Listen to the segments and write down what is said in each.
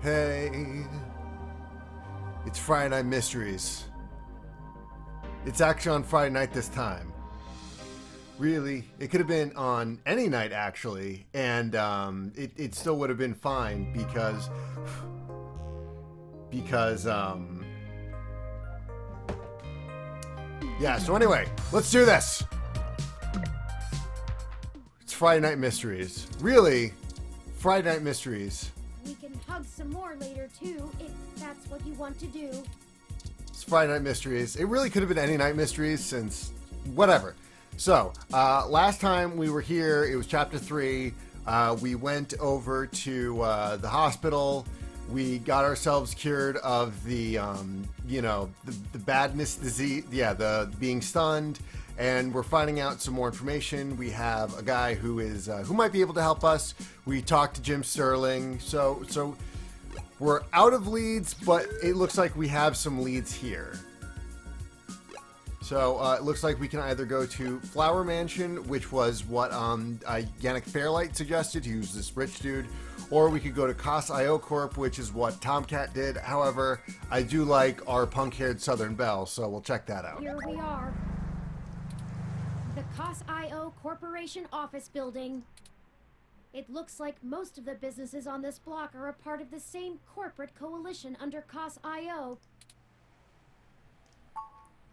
Hey, it's Friday Night Mysteries. It's actually on Friday night this time. Really, it could have been on any night actually, and it still would have been fine because yeah. So anyway, let's do this. It's Friday Night Mysteries. Really, Friday Night Mysteries. We can hug some more later, too, if that's what you want to do. It's Friday Night Mysteries. It really could have been any Night Mysteries since whatever. So, last time we were here, it was Chapter 3. We went over to the hospital. We got ourselves cured of the badness disease. Yeah, the being stunned. And we're finding out some more information. We have a guy who is who might be able to help us. We talked to Jim Sterling. So we're out of leads, but it looks like we have some leads here. So it looks like we can either go to Flower Mansion, which was what Yannick Fairlight suggested. He was this rich dude. Or we could go to COS.io Corp, which is what Tomcat did. However, I do like our punk-haired Southern Belle, so we'll check that out. Here we are. The COS.io Corporation office building. It looks like most of the businesses on this block are a part of the same corporate coalition under COS.io.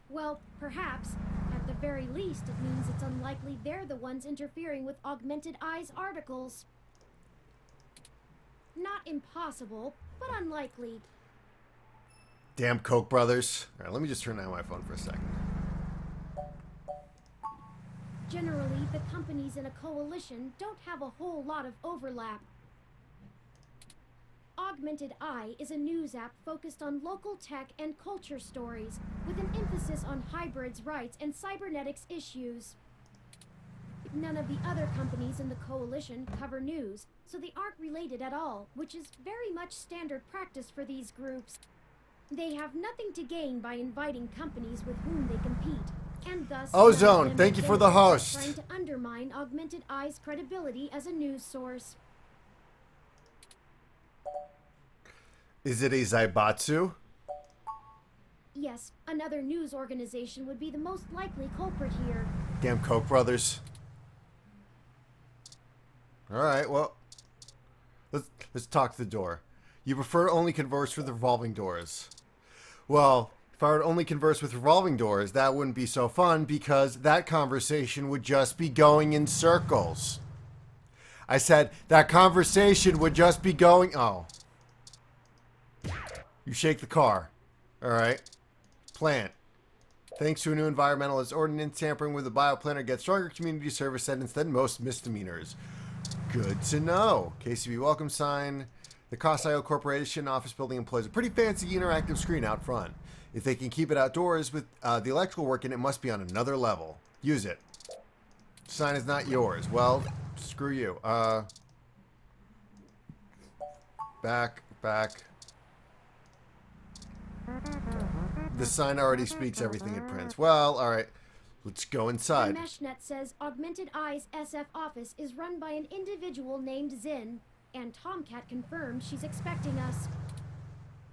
Well, perhaps. At the very least, it means it's unlikely they're the ones interfering with Augmented Eye's articles. Not impossible, but unlikely. Damn Koch brothers. All right, let me just turn down my phone for a second. Generally, the companies in a coalition don't have a whole lot of overlap. Augmented Eye is a news app focused on local tech and culture stories, with an emphasis on hybrids' rights and cybernetics issues. None of the other companies in the coalition cover news, so they aren't related at all, which is very much standard practice for these groups. They have nothing to gain by inviting companies with whom they compete, and thus Ozone, thank you for the host. trying to undermine Augmented Eye's credibility as a news source. Is it a Zaibatsu? Yes, another news organization would be the most likely culprit here. Damn Koch brothers. All right, well, let's talk to the door. You prefer to only converse with revolving doors. Well, if I were to only converse with revolving doors, that wouldn't be so fun because that conversation would just be going in circles. I said that conversation would just be going... Oh. You shake the car. All right. Plant. Thanks to a new environmentalist ordinance, tampering with the bioplanner gets stronger community service sentence than most misdemeanors. Good to know. KCB welcome sign. The COS.io Corporation office building employs a pretty fancy interactive screen out front. If they can keep it outdoors with the electrical work in it, must be on another level. Use it. Sign is not yours. Well, screw you. Back. The sign already speaks everything it prints. Well, alright. Let's go inside. The MeshNet says Augmented Eye's SF office is run by an individual named Zin, and Tomcat confirmed she's expecting us.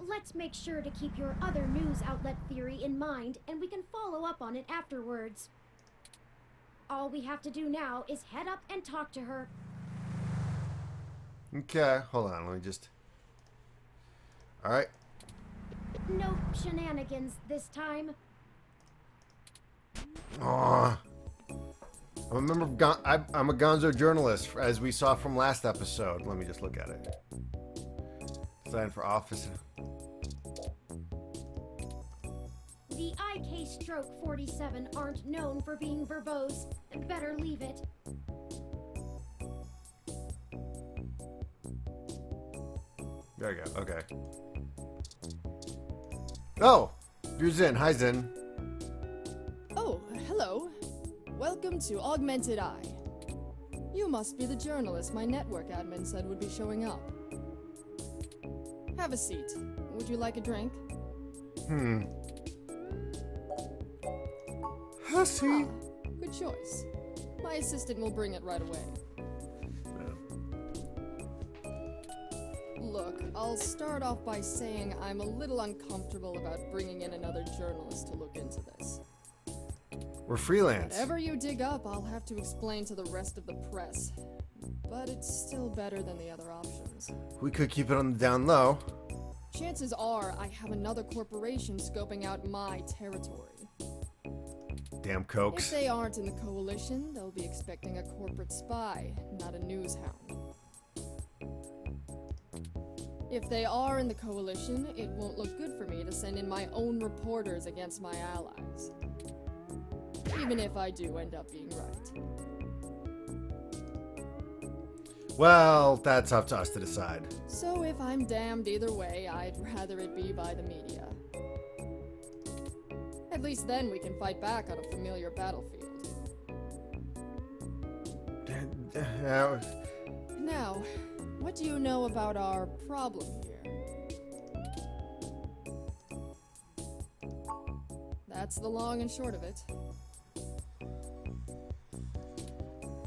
Let's make sure to keep your other news outlet theory in mind, and we can follow up on it afterwards. All we have to do now is head up and talk to her. Okay, hold on. Let me just... Alright. No shenanigans this time. Aww. I'm a gonzo journalist, as we saw from last episode. Let me just look at it. Sign for office. The IK Stroke 47 aren't known for being verbose. Better leave it. There you go. Okay. Oh! You're Zin. Hi, Zin. Oh, hello. Welcome to Augmented Eye. You must be the journalist my network admin said would be showing up. Have a seat. Would you like a drink? Hussy. Good choice. My assistant will bring it right away. Look, I'll start off by saying I'm a little uncomfortable about bringing in another journalist to look into this. We're freelance. Whatever you dig up, I'll have to explain to the rest of the press. But it's still better than the other options. We could keep it on the down low. Chances are I have another corporation scoping out my territory. Damn If cokes. they aren't in the coalition, they'll be expecting a corporate spy, not a news hound. If they are in the coalition, it won't look good for me to send in my own reporters against my allies. Even if I do end up being right. Well, that's up to us to decide. So if I'm damned either way, I'd rather it be by the media. At least then we can fight back on a familiar battlefield. Now, what do you know about our problem here? That's the long and short of it.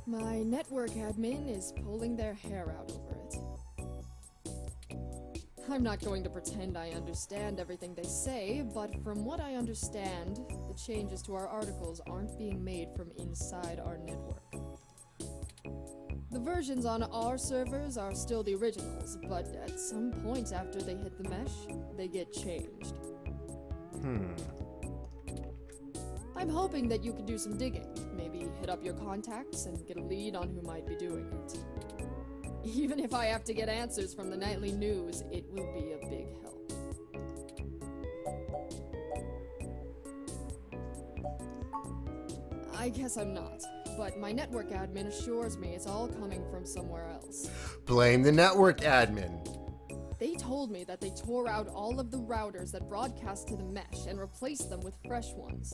My network admin is pulling their hair out over it. I'm not going to pretend I understand everything they say, but from what I understand, the changes to our articles aren't being made from inside our network. The versions on our servers are still the originals, but at some point after they hit the mesh, they get changed. I'm hoping that you could do some digging, maybe hit up your contacts and get a lead on who might be doing it. Even if I have to get answers from the nightly news, it will be a big help. I guess I'm not, but my network admin assures me it's all coming from somewhere else. Blame the network admin. They told me that they tore out all of the routers that broadcast to the mesh and replaced them with fresh ones.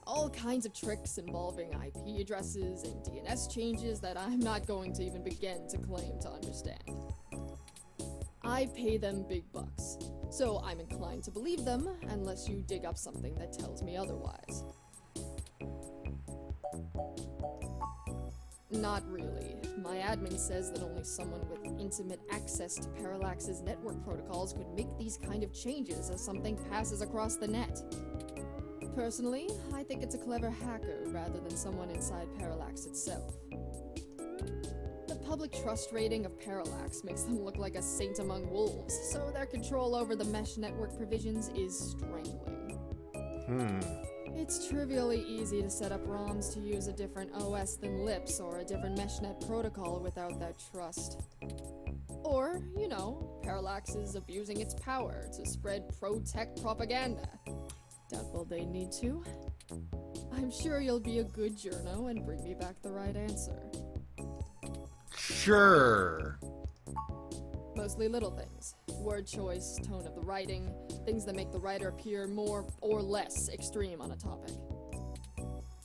All kinds of tricks involving IP addresses and DNS changes that I'm not going to even begin to claim to understand. I pay them big bucks, so I'm inclined to believe them unless you dig up something that tells me otherwise. Not really. My admin says that only someone with intimate access to Parallax's network protocols could make these kind of changes as something passes across the net. Personally, I think it's a clever hacker rather than someone inside Parallax itself. The public trust rating of Parallax makes them look like a saint among wolves, so their control over the mesh network provisions is strangling. It's trivially easy to set up ROMs to use a different OS than LIPS or a different meshnet protocol without that trust. Or, you know, Parallax is abusing its power to spread pro-tech propaganda. Doubtful they need to. I'm sure you'll be a good journo and bring me back the right answer. Sure. Mostly little things. Word choice, tone of the writing, things that make the writer appear more or less extreme on a topic.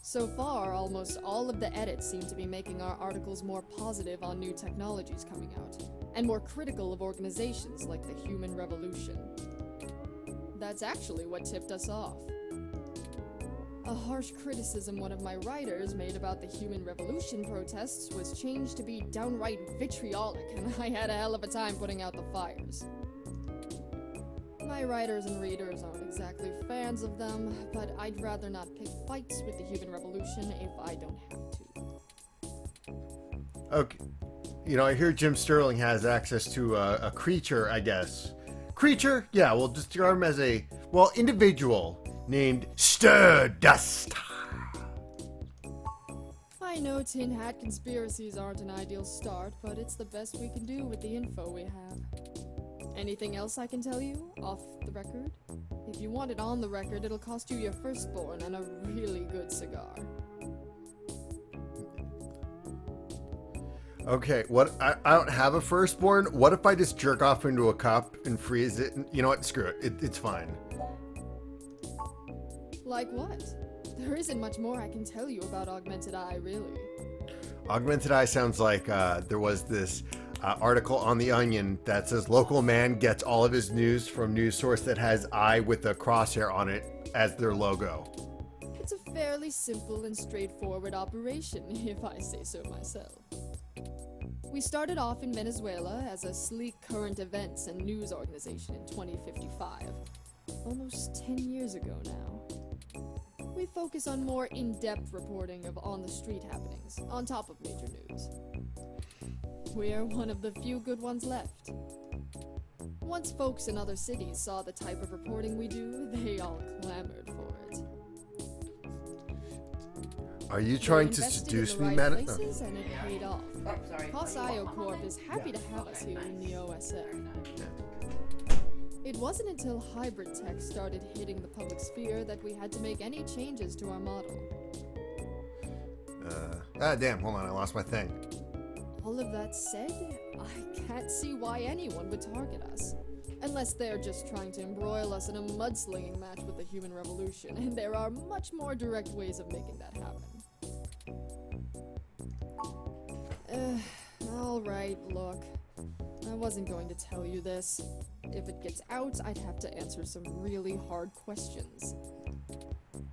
So far, almost all of the edits seem to be making our articles more positive on new technologies coming out, and more critical of organizations like the Human Revolution. That's actually what tipped us off. A harsh criticism one of my writers made about the Human Revolution protests was changed to be downright vitriolic, and I had a hell of a time putting out the fires. My writers and readers aren't exactly fans of them, but I'd rather not pick fights with the Human Revolution if I don't have to. Okay. You know, I hear Jim Sterling has access to a creature, I guess. Creature? Yeah, we'll just describe him as a, well, individual named Stardust. I know tin hat conspiracies aren't an ideal start, but it's the best we can do with the info we have. Anything else I can tell you, off the record? If you want it on the record, it'll cost you your firstborn and a really good cigar. Okay, what? I don't have a firstborn. What if I just jerk off into a cup and freeze it? You know what? Screw it. It's fine. Like what? There isn't much more I can tell you about Augmented Eye, really. Augmented Eye sounds like there was this article on The Onion that says local man gets all of his news from news source that has eye with a crosshair on it as their logo. It's a fairly simple and straightforward operation, if I say so myself. We started off in Venezuela as a sleek current events and news organization in 2055. Almost 10 years ago now. We focus on more in-depth reporting of on-the-street happenings, on top of major news. We're one of the few good ones left. Once folks in other cities saw the type of reporting we do, they all clamored for it. Are you trying to seduce me, Matt? Places and it paid off. Cos.io Corp is happy to have us here in the OSF. It wasn't until hybrid tech started hitting the public sphere that we had to make any changes to our model. Damn, hold on, I lost my thing. All of that said, I can't see why anyone would target us. Unless they're just trying to embroil us in a mudslinging match with the human revolution, and there are much more direct ways of making that happen. Alright, look. I wasn't going to tell you this. If it gets out, I'd have to answer some really hard questions.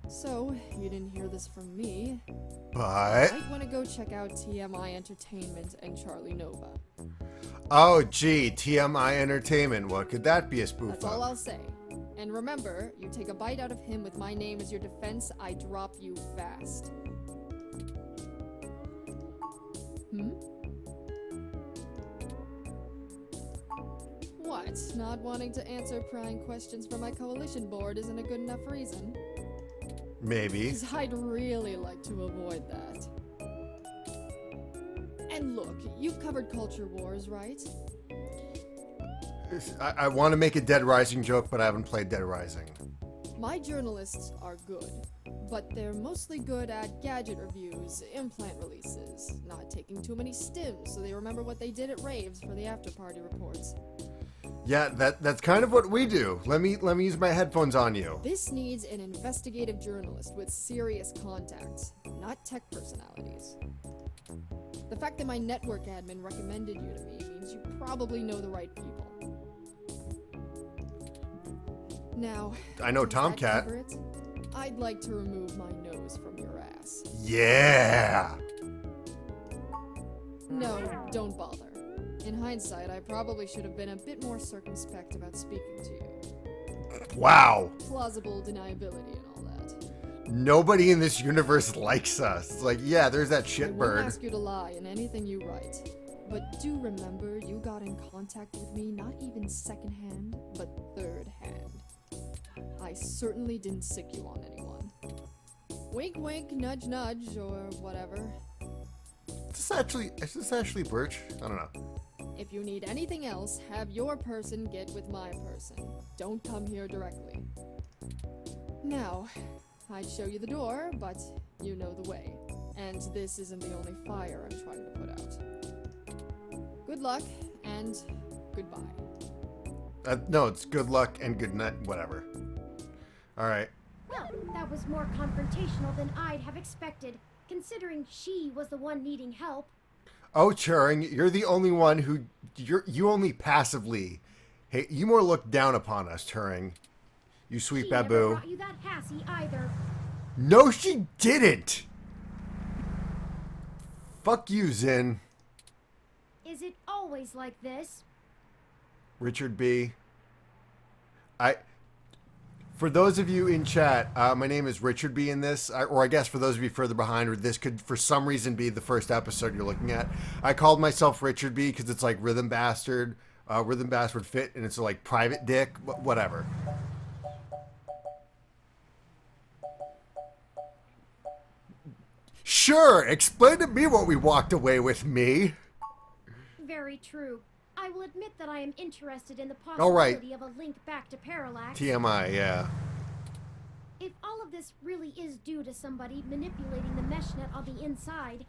So, you didn't hear this from me. But... You might want to go check out TMI Entertainment and Charlie Nova. Oh, gee, TMI Entertainment. What could that be a spoof That's all of? I'll say. And remember, you take a bite out of him with my name as your defense, I drop you fast. What? Not wanting to answer prying questions from my coalition board isn't a good enough reason? Maybe. 'Cause I'd really like to avoid that. And look, you've covered culture wars, right? I want to make a Dead Rising joke, but I haven't played Dead Rising. My journalists are good, but they're mostly good at gadget reviews, implant releases, not taking too many stims so they remember what they did at raves for the after-party reports. Yeah, that's kind of what we do. Let me use my headphones on you. This needs an investigative journalist with serious contacts, not tech personalities. The fact that my network admin recommended you to me means you probably know the right people. Now, I know does that Tomcat. cover it? I'd like to remove my nose from your ass. Yeah. No, don't bother. In hindsight, I probably should have been a bit more circumspect about speaking to you. Wow. Plausible deniability and all that. Nobody in this universe likes us. It's like, yeah, there's that I won't shitbird. ask you to lie in anything you write. But do remember, you got in contact with me not even secondhand, but third hand. I certainly didn't sick you on anyone. Wink wink, nudge nudge, or whatever. Is this Ashley Birch? I don't know. If you need anything else, have your person get with my person. Don't come here directly. Now, I'd show you the door, but you know the way. And this isn't the only fire I'm trying to put out. Good luck, and goodbye. No, it's good luck and good night, whatever. Alright. Well, that was more confrontational than I'd have expected, considering she was the one needing help. Oh, Turing, you're the only one who... You only passively... Hey, you more look down upon us, Turing. You sweet She baboo. never brought you that Hassie either. No, she didn't! Fuck you, Zin. Is it always like this? Richard B. For those of you in chat, my name is Richard B in this, or I guess for those of you further behind, or this could for some reason be the first episode you're looking at. I called myself Richard B because it's like Rhythm Bastard Fit, and it's like private dick, whatever. Sure, explain to me what we walked away with, me. Very true. I will admit that I am interested in the All right. possibility of a link back to Parallax. TMI, yeah. If all of this really is due to somebody manipulating the meshnet on the inside,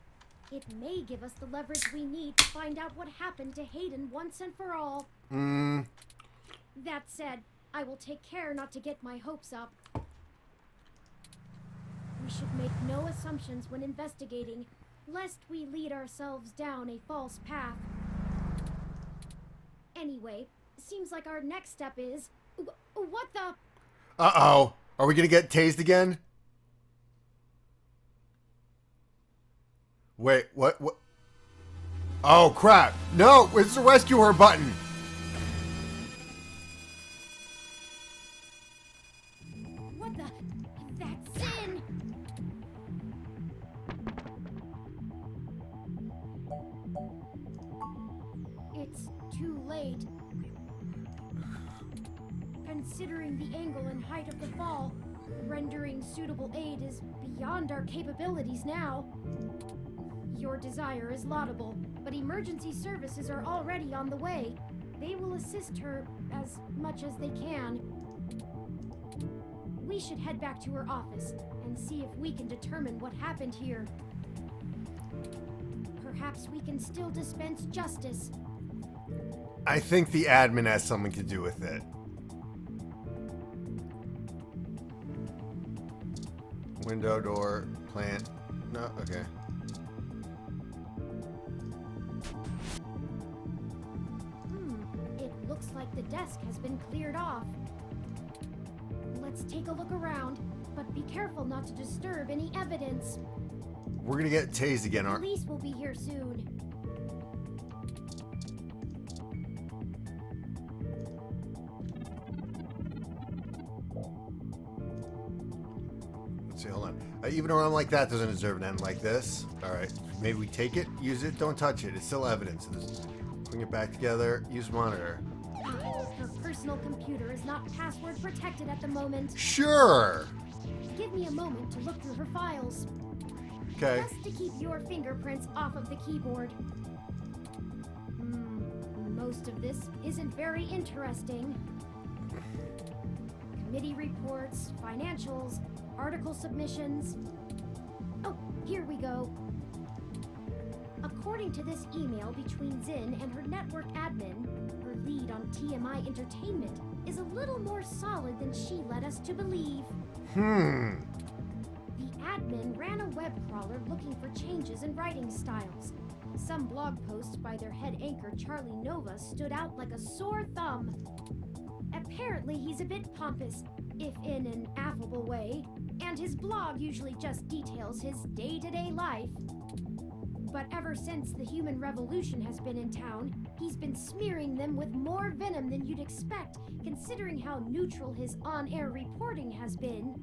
it may give us the leverage we need to find out what happened to Hayden once and for all. That said, I will take care not to get my hopes up. We should make no assumptions when investigating, lest we lead ourselves down a false path. Anyway, seems like our next step is... What the... Uh-oh. Are we gonna get tased again? Wait, what? Oh, crap. No, it's the rescue her button. What the? That's Zin! It's too late. Considering the angle and height of the fall, rendering suitable aid is beyond our capabilities now. Your desire is laudable, but emergency services are already on the way. They will assist her as much as they can. We should head back to her office and see if we can determine what happened here. Perhaps we can still dispense justice. I think the admin has something to do with it. Window, door, plant. No, okay. It looks like the desk has been cleared off. Let's take a look around, but be careful not to disturb any evidence. We're gonna get tased again, aren't we? Police will be here soon. Let's see, hold on. Even a run like that doesn't deserve an end like this. Alright, maybe we take it, use it, don't touch it. It's still evidence. Bring it back together, use monitor. Her personal computer is not password protected at the moment. Sure! Give me a moment to look through her files. Okay. Just to keep your fingerprints off of the keyboard. Most of this isn't very interesting. Committee reports, financials, article submissions. Oh, here we go. According to this email between Zin and her network admin, her lead on TMI Entertainment is a little more solid than she led us to believe. The admin ran a web crawler looking for changes in writing styles. Some blog posts by their head anchor Charlie Nova stood out like a sore thumb. Apparently he's a bit pompous, if in an affable way, and his blog usually just details his day-to-day life. But ever since the human revolution has been in town, he's been smearing them with more venom than you'd expect, considering how neutral his on-air reporting has been.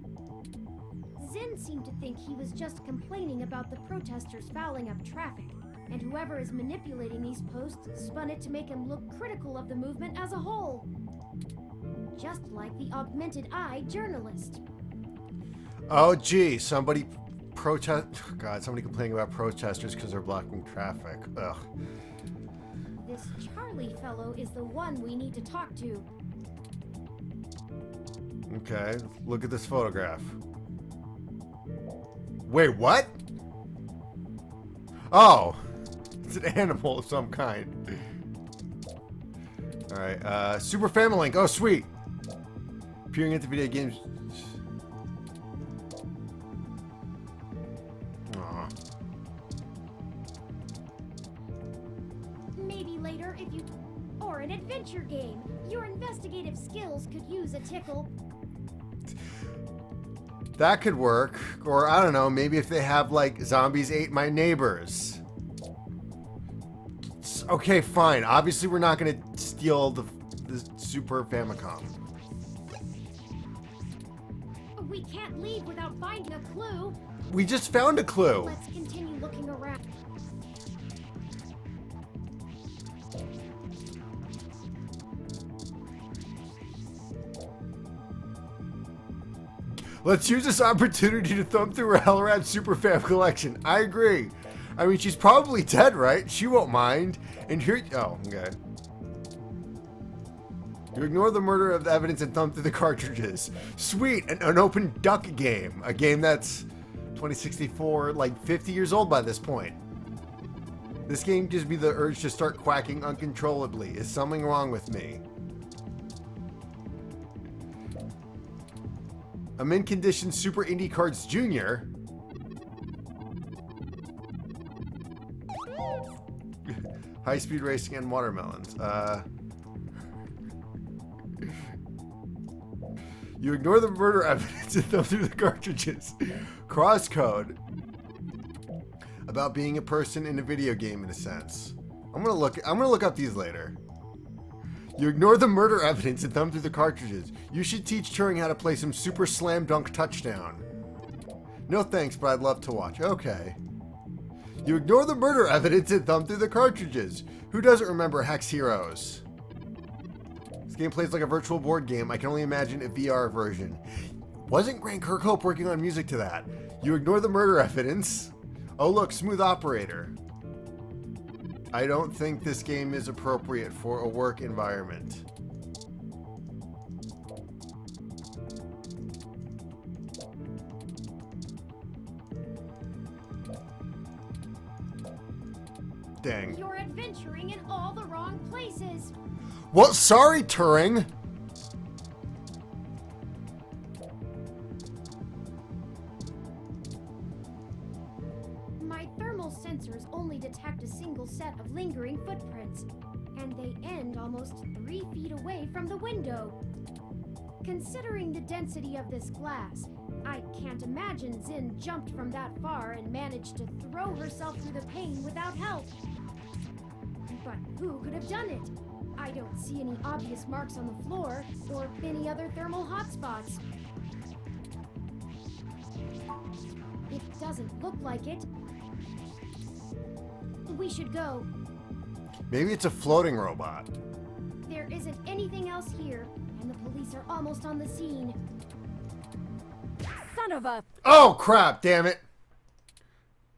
Zin seemed to think he was just complaining about the protesters fouling up traffic, and whoever is manipulating these posts spun it to make him look critical of the movement as a whole. Just like the Augmented Eye journalist. Oh, gee, somebody complaining about protesters because they're blocking traffic. Ugh. This Charlie fellow is the one we need to talk to. Okay, look at this photograph. Wait, what? Oh, it's an animal of some kind. Alright, Super Family Link. Oh, sweet. Appearing at the video games. Aw. Maybe later if you... Or an adventure game. Your investigative skills could use a tickle. That could work. Or, I don't know, maybe if they have, like, Zombies Ate My Neighbors. Okay, fine. Obviously, we're not going to steal the Super Famicom. We can't leave without finding a clue. We just found a clue. Let's continue looking around. Let's use this opportunity to thumb through her Hellrat Super Fam collection. I agree. I mean, she's probably dead, right? She won't mind. And here... Oh, okay. You ignore the murder of the evidence and thumb through the cartridges. Sweet! An open duck game. A game that's 2064, like 50 years old by this point. This game gives me the urge to start quacking uncontrollably. Is something wrong with me? A mint condition Super Indie Cards Jr. High-speed racing and watermelons. You ignore the murder evidence and thumb through the cartridges. Crosscode. About being a person in a video game, in a sense. I'm gonna look up these later. You ignore the murder evidence and thumb through the cartridges. You should teach Turing how to play some Super Slam Dunk Touchdown. No thanks, but I'd love to watch. Okay. You ignore the murder evidence and thumb through the cartridges. Who doesn't remember Hex Heroes? This game plays like a virtual board game. I can only imagine a VR version. Wasn't Grant Kirkhope working on music to that? You ignore the murder evidence. Oh look, Smooth Operator. I don't think this game is appropriate for a work environment. Dang. You're adventuring in all the wrong places. Well, sorry, Turing. My thermal sensors only detect a single set of lingering footprints, and they end almost 3 feet away from the window. Considering the density of this glass, I can't imagine Zin jumped from that far and managed to throw herself through the pane without help. But who could have done it? I don't see any obvious marks on the floor or any other thermal hotspots. It doesn't look like it. We should go. Maybe it's a floating robot. There isn't anything else here, and the police are almost on the scene. Son of a... Oh, crap, damn it.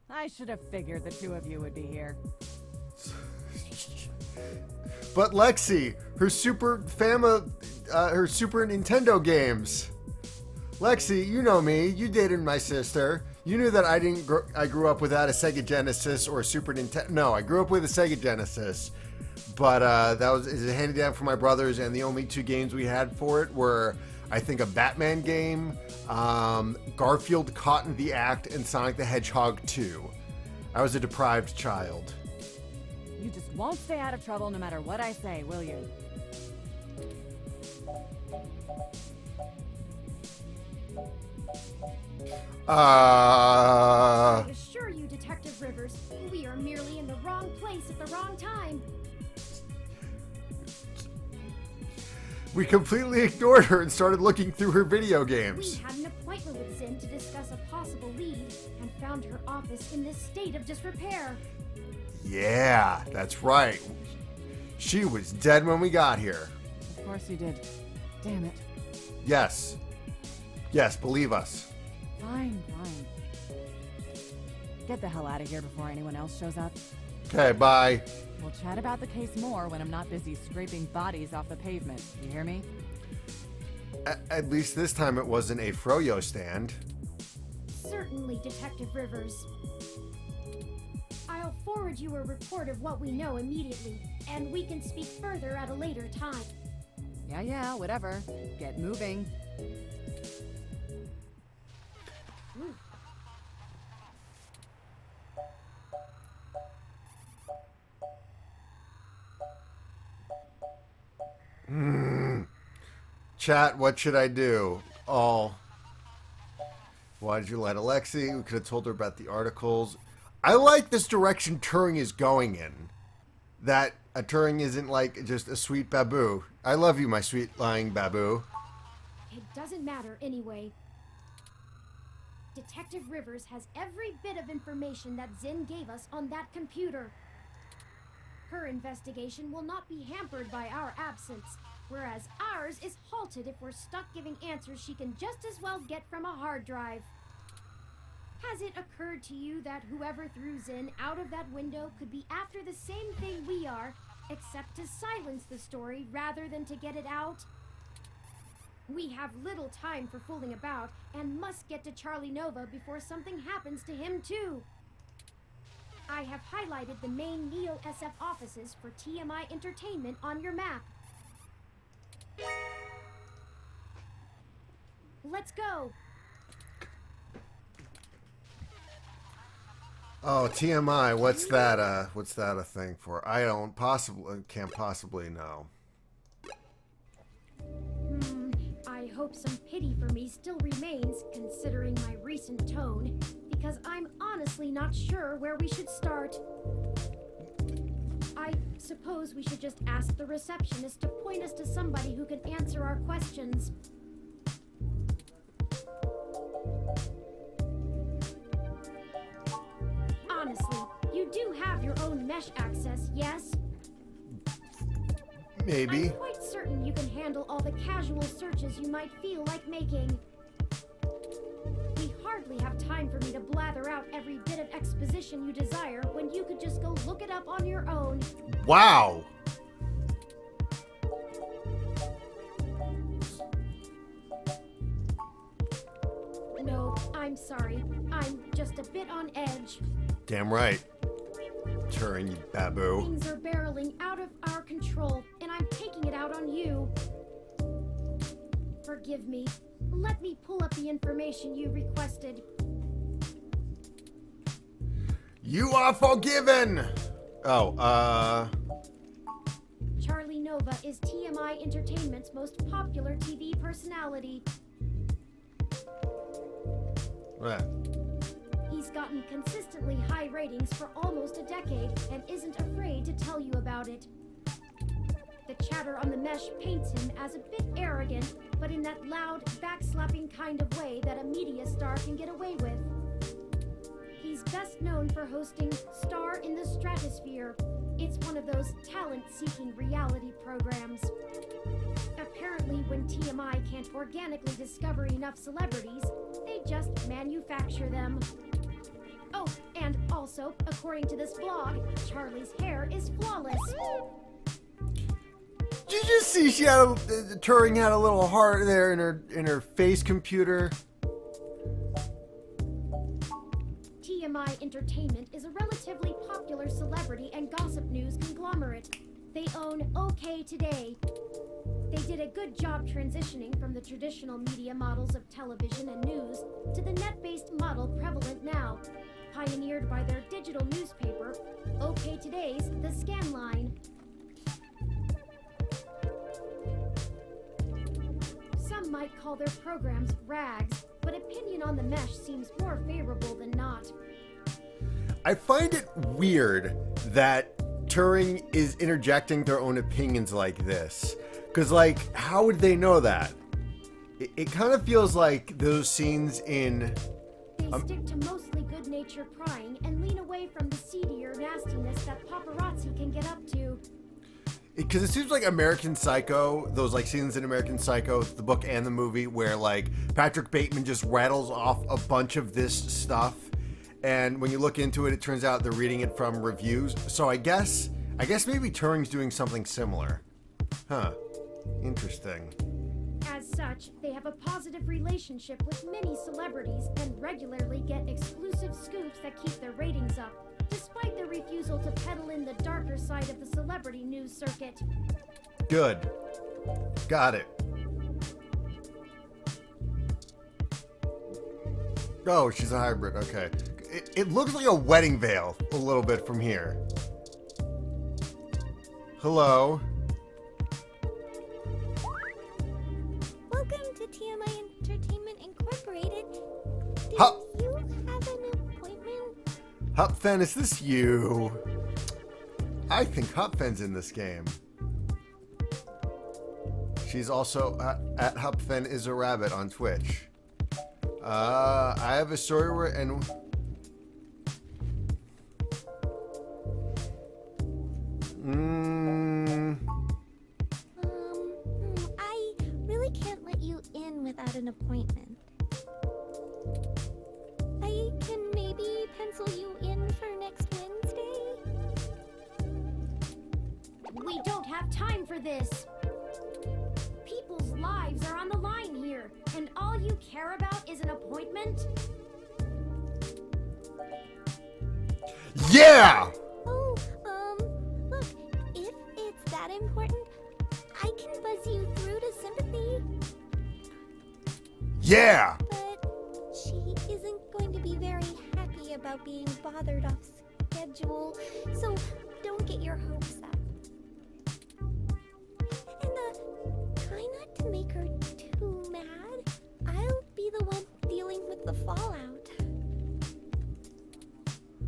I should have figured the two of you would be here. But Lexi, her Super Nintendo games. Lexi, you know me. You dated my sister. You knew that I grew up without a Sega Genesis or a Super Nintendo. No, I grew up with a Sega Genesis. But that was handed down from my brothers, and the only 2 games we had for it were, I think, a Batman game, Garfield Caught in the Act, and Sonic the Hedgehog 2. I was a deprived child. You just won't stay out of trouble no matter what I say, will you? I assure you, Detective Rivers, we are merely in the wrong place at the wrong time. We completely ignored her and started looking through her video We games. had an appointment with Zin to discuss a possible lead and found her office in this state of disrepair. Yeah, that's right. She was dead when we got here. Of course you did. Damn it. Yes. Yes, believe us. Fine, fine. Get the hell out of here before anyone else shows up. Okay, bye. We'll chat about the case more when I'm not busy scraping bodies off the pavement. You hear me? At least this time it wasn't a Froyo stand. Certainly, Detective Rivers. I'll forward you a report of what we know immediately, and we can speak further at a later time. Yeah, whatever. Get moving. Chat, what should I do? Oh. Why did you lie to Lexi? We could have told her about the articles. I like this direction Turing is going in. That a Turing isn't like just a sweet baboo. I love you, my sweet lying baboo. It doesn't matter anyway. Detective Rivers has every bit of information that Zin gave us on that computer. Her investigation will not be hampered by our absence, whereas ours is halted if we're stuck giving answers she can just as well get from a hard drive. Has it occurred to you that whoever threw Zin out of that window could be after the same thing we are, except to silence the story rather than to get it out? We have little time for fooling about and must get to Charlie Nova before something happens to him too. I have highlighted the main Neo SF offices for TMI Entertainment on your map. Let's go. Oh, TMI, what's that a thing for? I can't possibly know. I hope some pity for me still remains, considering my recent tone, because I'm honestly not sure where we should start. I suppose we should just ask the receptionist to point us to somebody who can answer our questions. Honestly, you do have your own mesh access, yes? Maybe. I'm quite certain you can handle all the casual searches you might feel like making. We hardly have time for me to blather out every bit of exposition you desire when you could just go look it up on your own. Wow. No, I'm sorry. I'm just a bit on edge. Damn right. Turing, you baboo. Things are barreling out of our control, and I'm taking it out on you. Forgive me. Let me pull up the information you requested. You are forgiven! Oh, Charlie Nova is TMI Entertainment's most popular TV personality. What? He's gotten consistently high ratings for almost a decade and isn't afraid to tell you about it. The chatter on the mesh paints him as a bit arrogant, but in that loud, backslapping kind of way that a media star can get away with. He's best known for hosting Star in the Stratosphere. It's one of those talent-seeking reality programs. Apparently, when TMI can't organically discover enough celebrities, they just manufacture them. Oh, and also, according to this blog, Charlie's hair is flawless. Did you just see she had Turing had a little heart there in her face computer? TMI Entertainment is a relatively popular celebrity and gossip news conglomerate. They own OK Today. They did a good job transitioning from the traditional media models of television and news to the net-based model prevalent now, pioneered by their digital newspaper, OK Today's The Scanline. Some might call their programs rags, but opinion on the mesh seems more favorable than not. I find it weird that Turing is interjecting their own opinions like this. Because, like, how would they know that? It kind of feels like those scenes in... They stick to mostly good-natured prying and lean away from the seedier nastiness that paparazzi can get up to. Because it seems like American Psycho, those like scenes in American Psycho, the book and the movie, where like Patrick Bateman just rattles off a bunch of this stuff, and when you look into it, it turns out they're reading it from reviews. So I guess maybe Turing's doing something similar. Huh. Interesting. As such, they have a positive relationship with many celebrities and regularly get exclusive scoops that keep their ratings up, despite their refusal to peddle in the darker side of the celebrity news circuit. Good. Got it. Oh, she's a hybrid. Okay. It looks like a wedding veil a little bit from here. Hello. Welcome to TMI Entertainment Incorporated. Do Huh. you have an appointment? Hupfen, is this you? I think Hupfen's in this game. She's also at Hupfen is a rabbit on Twitch. I have a story where I really can't let you in without an appointment. I can maybe pencil you in for next Wednesday? We don't have time for this. People's lives are on the line here, and all you care about is an appointment? Yeah! Oh, look, if it's that important, I can buzz you through to sympathy. Yeah! But she isn't going to be very happy about being bothered off schedule, so don't get your hopes up. And, try not to make her too mad. I'll be the one dealing with the fallout.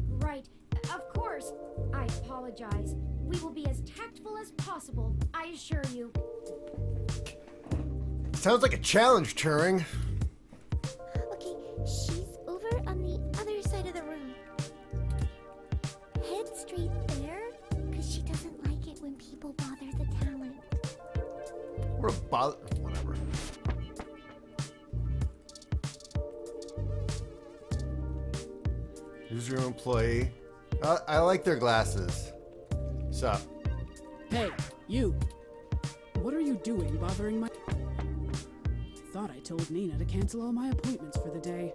Right. Of course. I apologize. We will as possible, I assure you. Sounds like a challenge, Turing. Okay, she's over on the other side of the room. Head straight there, because she doesn't like it when people bother the talent. What a bother. Whatever. Who's your employee? I like their glasses. Sup? Hey, you! What are you doing bothering my... Thought I told Nina to cancel all my appointments for the day.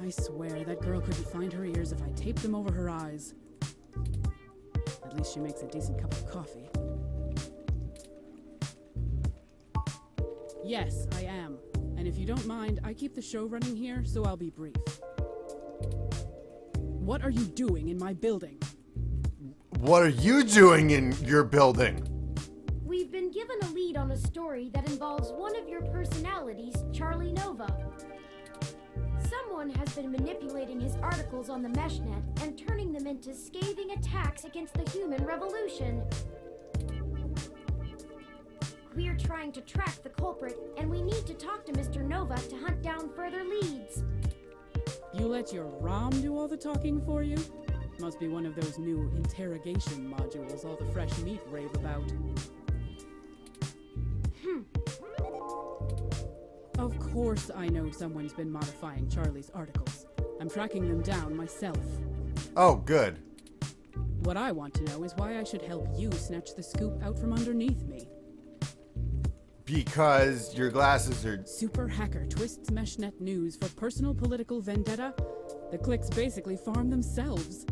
I swear that girl couldn't find her ears if I taped them over her eyes. At least she makes a decent cup of coffee. Yes, I am. And if you don't mind, I keep the show running here, so I'll be brief. What are you doing in my building? What are you doing in your building? We've been given a lead on a story that involves one of your personalities, Charlie Nova. Someone has been manipulating his articles on the Meshnet and turning them into scathing attacks against the human revolution. We're trying to track the culprit, and we need to talk to Mr. Nova to hunt down further leads. You let your ROM do all the talking for you? Must be one of those new interrogation modules all the fresh meat rave about. Of course I know someone's been modifying Charlie's articles. I'm tracking them down myself. Oh, good. What I want to know is why I should help you snatch the scoop out from underneath me. Because your glasses are... Super hacker twists Meshnet news for personal political vendetta? The clicks basically farm themselves.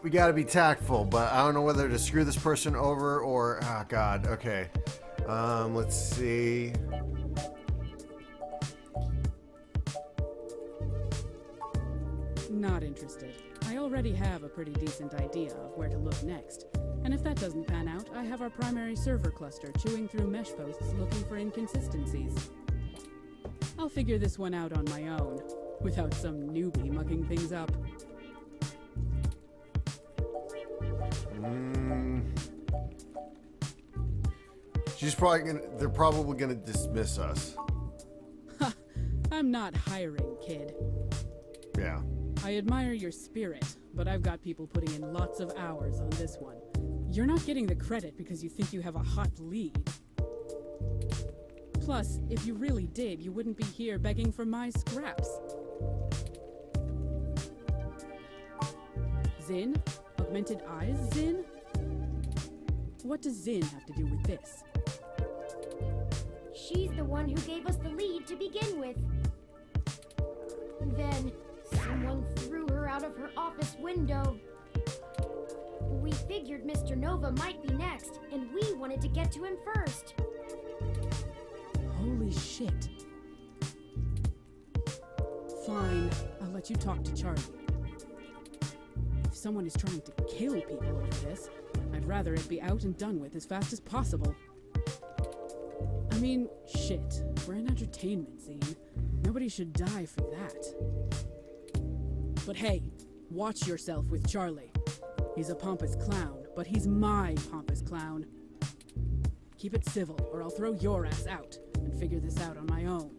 We gotta be tactful, but I don't know whether to screw this person over or... Oh, God. Okay. Let's see. Not interested. I already have a pretty decent idea of where to look next. And if that doesn't pan out, I have our primary server cluster chewing through mesh posts looking for inconsistencies. I'll figure this one out on my own, without some newbie mucking things up. They're probably gonna dismiss us. I'm not hiring, kid. Yeah. I admire your spirit, but I've got people putting in lots of hours on this one. You're not getting the credit because you think you have a hot lead. Plus, if you really did, you wouldn't be here begging for my scraps. Zin? Augmented eyes, Zin? What does Zin have to do with this? She's the one who gave us the lead to begin with. Then, someone threw her out of her office window. We figured Mr. Nova might be next, and we wanted to get to him first. Holy shit. Fine, I'll let you talk to Charlie. If someone is trying to kill people over this, I'd rather it be out and done with as fast as possible. I mean, shit, we're an entertainment scene. Nobody should die for that. But hey, watch yourself with Charlie. He's a pompous clown, but he's my pompous clown. Keep it civil, or I'll throw your ass out and figure this out on my own.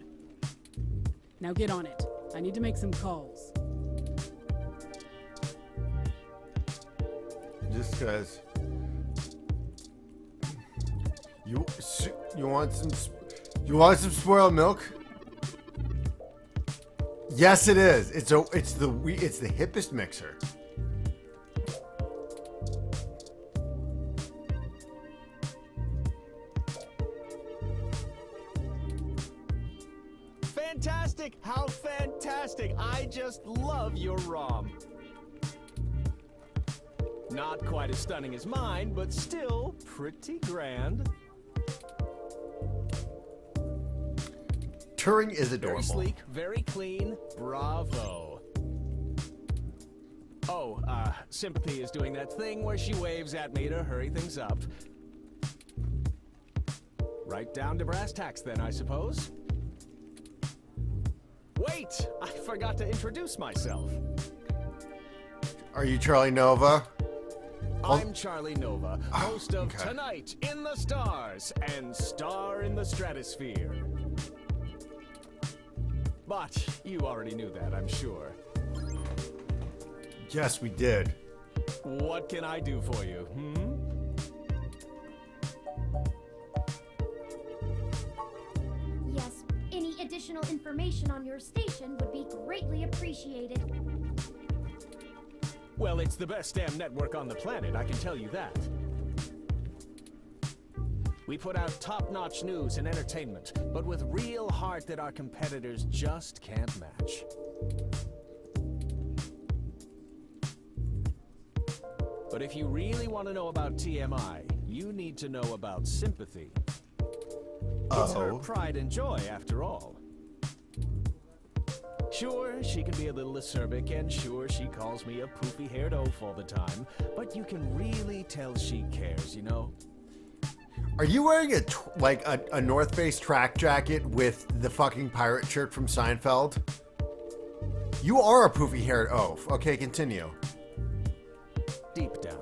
Now get on it. I need to make some calls. Just cause you want some spoiled milk? Yes, it is. It's the hippest mixer. Fantastic! How fantastic! I just love your ROM. Not quite as stunning as mine, but still pretty grand. Turing is Very adorable. sleek, very clean. Bravo. Oh, Sympathy is doing that thing where she waves at me to hurry things up. Right down to brass tacks then, I suppose. Wait! I forgot to introduce myself. Are you Charlie Nova? I'm Charlie Nova, host of okay. Tonight in the Stars and Star in the Stratosphere. But you already knew that, I'm sure. Yes, we did. What can I do for you, Yes, any additional information on your station would be greatly appreciated. Well, it's the best damn network on the planet, I can tell you that. We put out top-notch news and entertainment, but with real heart that our competitors just can't match. But if you really want to know about TMI, you need to know about Sympathy. It's her pride and joy, after all. Sure, she can be a little acerbic, and sure, she calls me a poofy-haired oaf all the time, but you can really tell she cares, you know? Are you wearing a North Face track jacket with the fucking pirate shirt from Seinfeld? You are a poofy-haired oaf. Okay, continue. Deep down.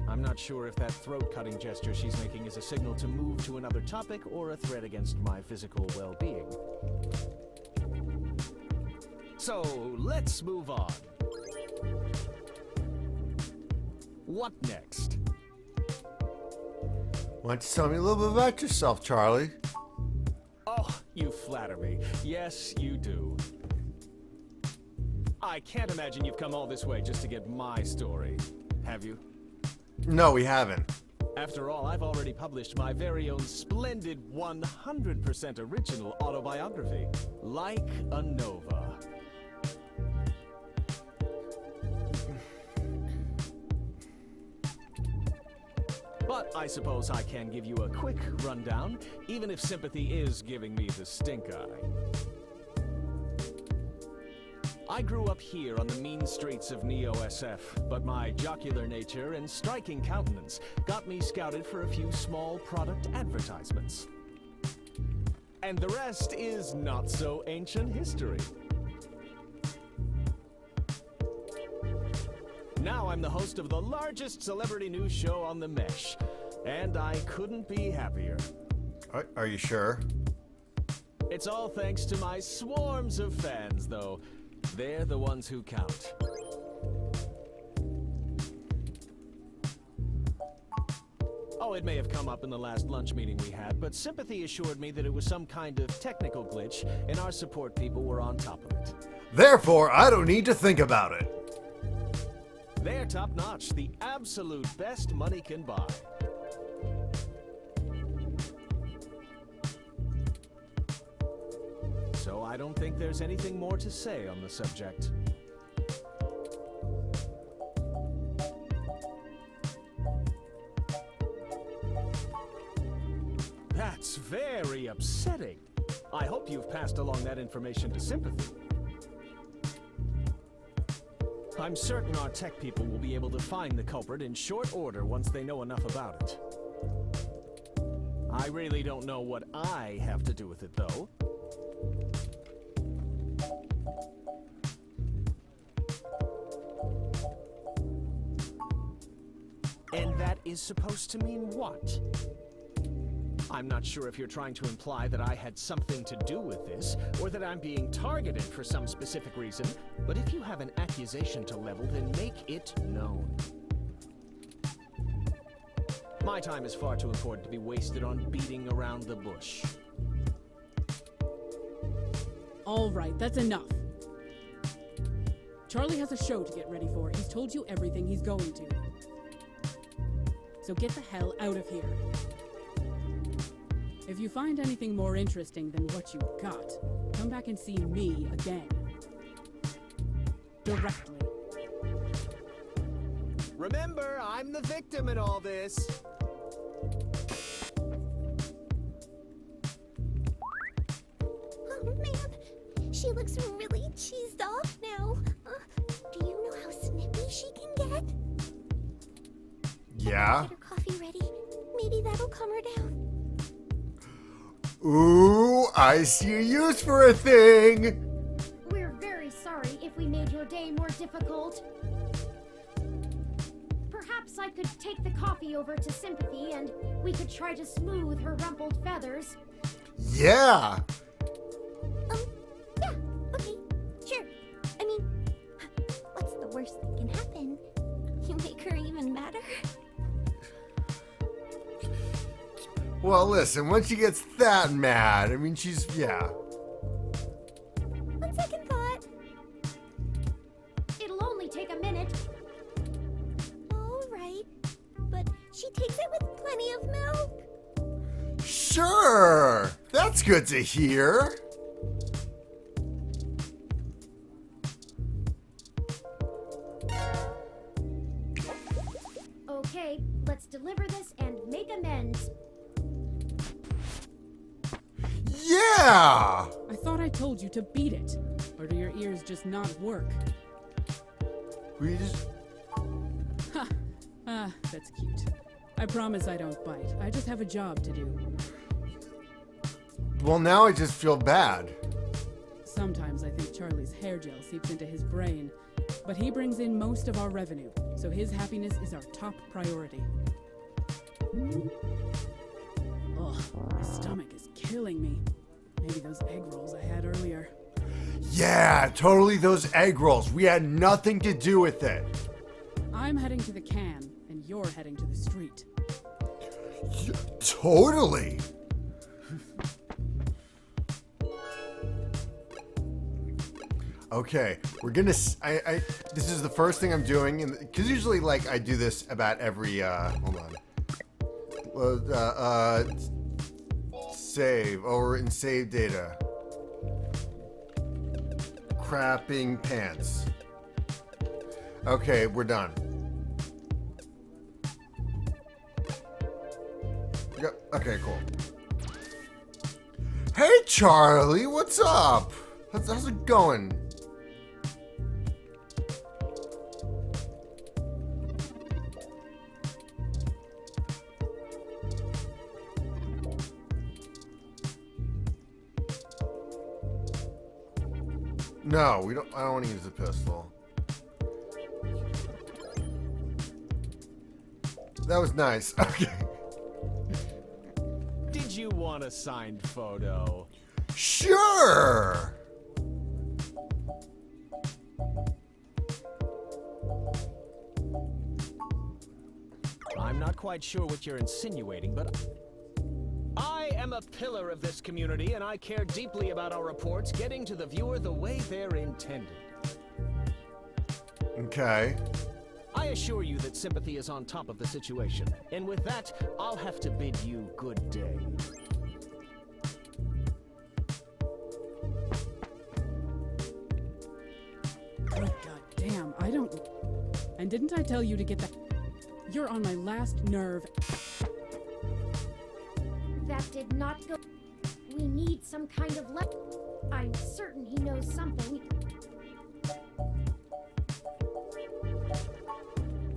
I'm not sure if that throat-cutting gesture she's making is a signal to move to another topic or a threat against my physical well-being. So, let's move on. What next? Why don't you tell me a little bit about yourself, Charlie? Oh, you flatter me. Yes, you do. I can't imagine you've come all this way just to get my story. Have you? No, we haven't. After all, I've already published my very own splendid 100% original autobiography, Like a Nova. But I suppose I can give you a quick rundown, even if Sympathy is giving me the stink eye. I grew up here on the mean streets of Neo-SF, but my jocular nature and striking countenance got me scouted for a few small product advertisements. And the rest is not so ancient history. Now I'm the host of the largest celebrity news show on the Mesh, and I couldn't be happier. Are you sure? It's all thanks to my swarms of fans, though. They're the ones who count. Oh, it may have come up in the last lunch meeting we had, but Sympathy assured me that it was some kind of technical glitch, and our support people were on top of it. Therefore, I don't need to think about it. They're top-notch, the absolute best money can buy. So I don't think there's anything more to say on the subject. That's very upsetting. I hope you've passed along that information to Sympathy. I'm certain our tech people will be able to find the culprit in short order once they know enough about it. I really don't know what I have to do with it, though. And that is supposed to mean what? I'm not sure if you're trying to imply that I had something to do with this, or that I'm being targeted for some specific reason, but if you have an accusation to level, then make it known. My time is far too important to be wasted on beating around the bush. All right, that's enough. Charlie has a show to get ready for. He's told you everything he's going to. So get the hell out of here. If you find anything more interesting than what you got, come back and see me again. Directly. Remember, I'm the victim in all this. Oh man, she looks really cheesed off now. Do you know how snippy she can get? Yeah. Better call coffee ready. Maybe that'll calm her down. Ooh, I see a use for a thing. We're very sorry if we made your day more difficult. Perhaps I could take the coffee over to Sympathy and we could try to smooth her rumpled feathers. Yeah. Yeah, okay, sure. I mean, what's the worst that can happen? You make her even madder? Well, listen, when she gets that mad, I mean, yeah. On second thought. It'll only take a minute. Alright, but she takes it with plenty of milk. Sure. That's good to hear. Okay, let's deliver this and make amends. Yeah. I thought I told you to beat it. Or do your ears just not work? We just... Ah, that's cute. I promise I don't bite. I just have a job to do. Well, now I just feel bad. Sometimes I think Charlie's hair gel seeps into his brain, but he brings in most of our revenue, so his happiness is our top priority. Ugh, my stomach is killing me. Maybe those egg rolls I had earlier. Yeah, totally those egg rolls. We had nothing to do with it. I'm heading to the can, and you're heading to the street. Totally. Okay, we're gonna. This is the first thing I'm doing, because usually, like, I do this about every. Hold on. Save over in save data. Crapping pants. Okay, we're done. Yep. Okay, cool. Hey, Charlie, what's up? How's it going? No, we don't. I don't want to use the pistol. That was nice. Okay. Did you want a signed photo? Sure. I'm not quite sure what you're insinuating, but I am a pillar of this community, and I care deeply about our reports getting to the viewer the way they're intended. Okay. I assure you that Sympathy is on top of the situation, and with that, I'll have to bid you good day. Good goddamn, I don't... And didn't I tell you to get that... You're on my last nerve. That did not go. We need some kind of I'm certain he knows something.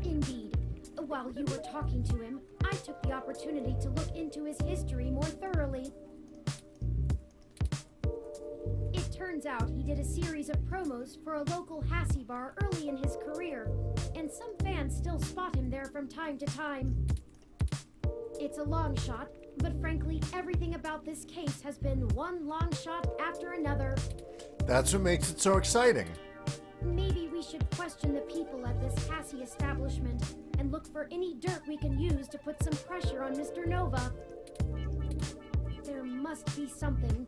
Indeed. While you were talking to him, I took the opportunity to look into his history more thoroughly. It turns out he did a series of promos for a local Hassie bar early in his career, and some fans still spot him there from time to time. It's a long shot, but frankly, everything about this case has been one long shot after another. That's what makes it so exciting. Maybe we should question the people at this Hassie establishment and look for any dirt we can use to put some pressure on Mr. Nova. There must be something.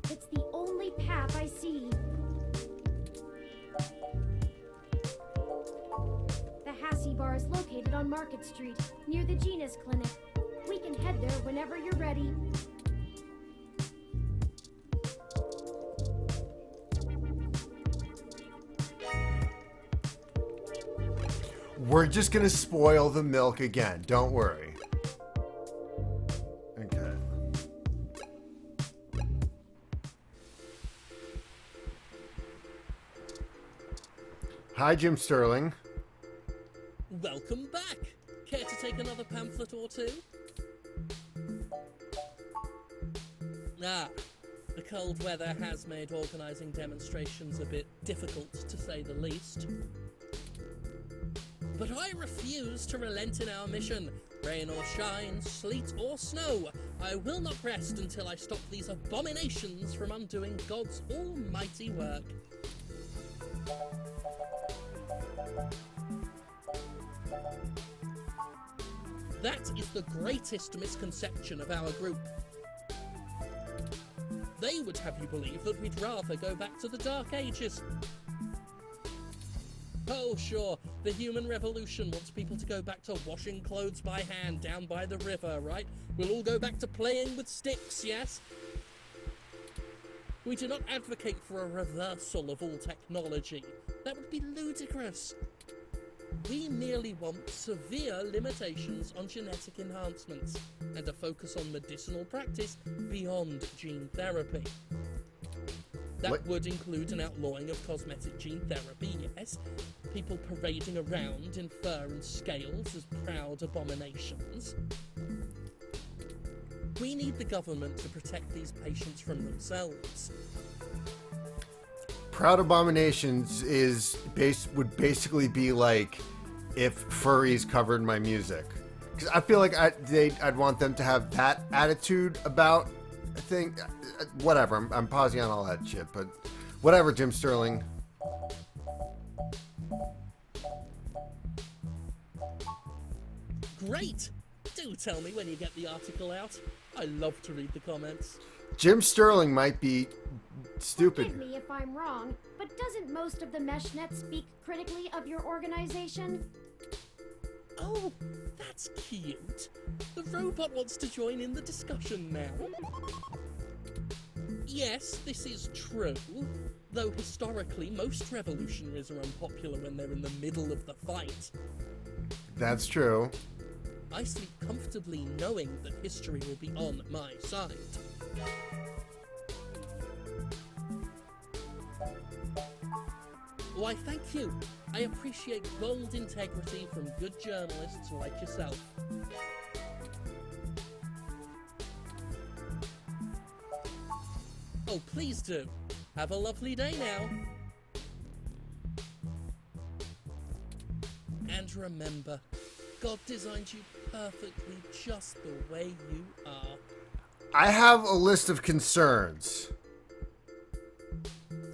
It's the only path I see. The Hassie bar is located on Market Street, near the Genus Clinic. We can head there whenever you're ready. We're just gonna spoil the milk again. Don't worry. Okay. Hi, Jim Sterling. Welcome back. Care to take another pamphlet or two? Ah, the cold weather has made organising demonstrations a bit difficult, to say the least. But I refuse to relent in our mission. Rain or shine, sleet or snow, I will not rest until I stop these abominations from undoing God's almighty work. That is the greatest misconception of our group. They would have you believe that we'd rather go back to the Dark Ages. Oh, sure, the human revolution wants people to go back to washing clothes by hand down by the river, right? We'll all go back to playing with sticks, yes? We do not advocate for a reversal of all technology. That would be ludicrous. We merely want severe limitations on genetic enhancements and a focus on medicinal practice beyond gene therapy. That would include an outlawing of cosmetic gene therapy, yes. People parading around in fur and scales as proud abominations. We need the government to protect these patients from themselves. Proud Abominations would basically be like if furries covered my music. Because I feel like I'd want them to have that attitude about a thing. Whatever, I'm pausing on all that shit, but whatever, Jim Sterling. Great! Do tell me when you get the article out. I love to read the comments. Jim Sterling might be stupid. Forgive me if I'm wrong, but doesn't most of the MeshNet speak critically of your organization? Oh, that's cute. The robot wants to join in the discussion now. Yes, this is true, though historically most revolutionaries are unpopular when they're in the middle of the fight. That's true. I sleep comfortably knowing that history will be on my side. Why, thank you. I appreciate bold integrity from good journalists like yourself. Oh, please do. Have a lovely day now. And remember, God designed you perfectly just the way you are. I have a list of concerns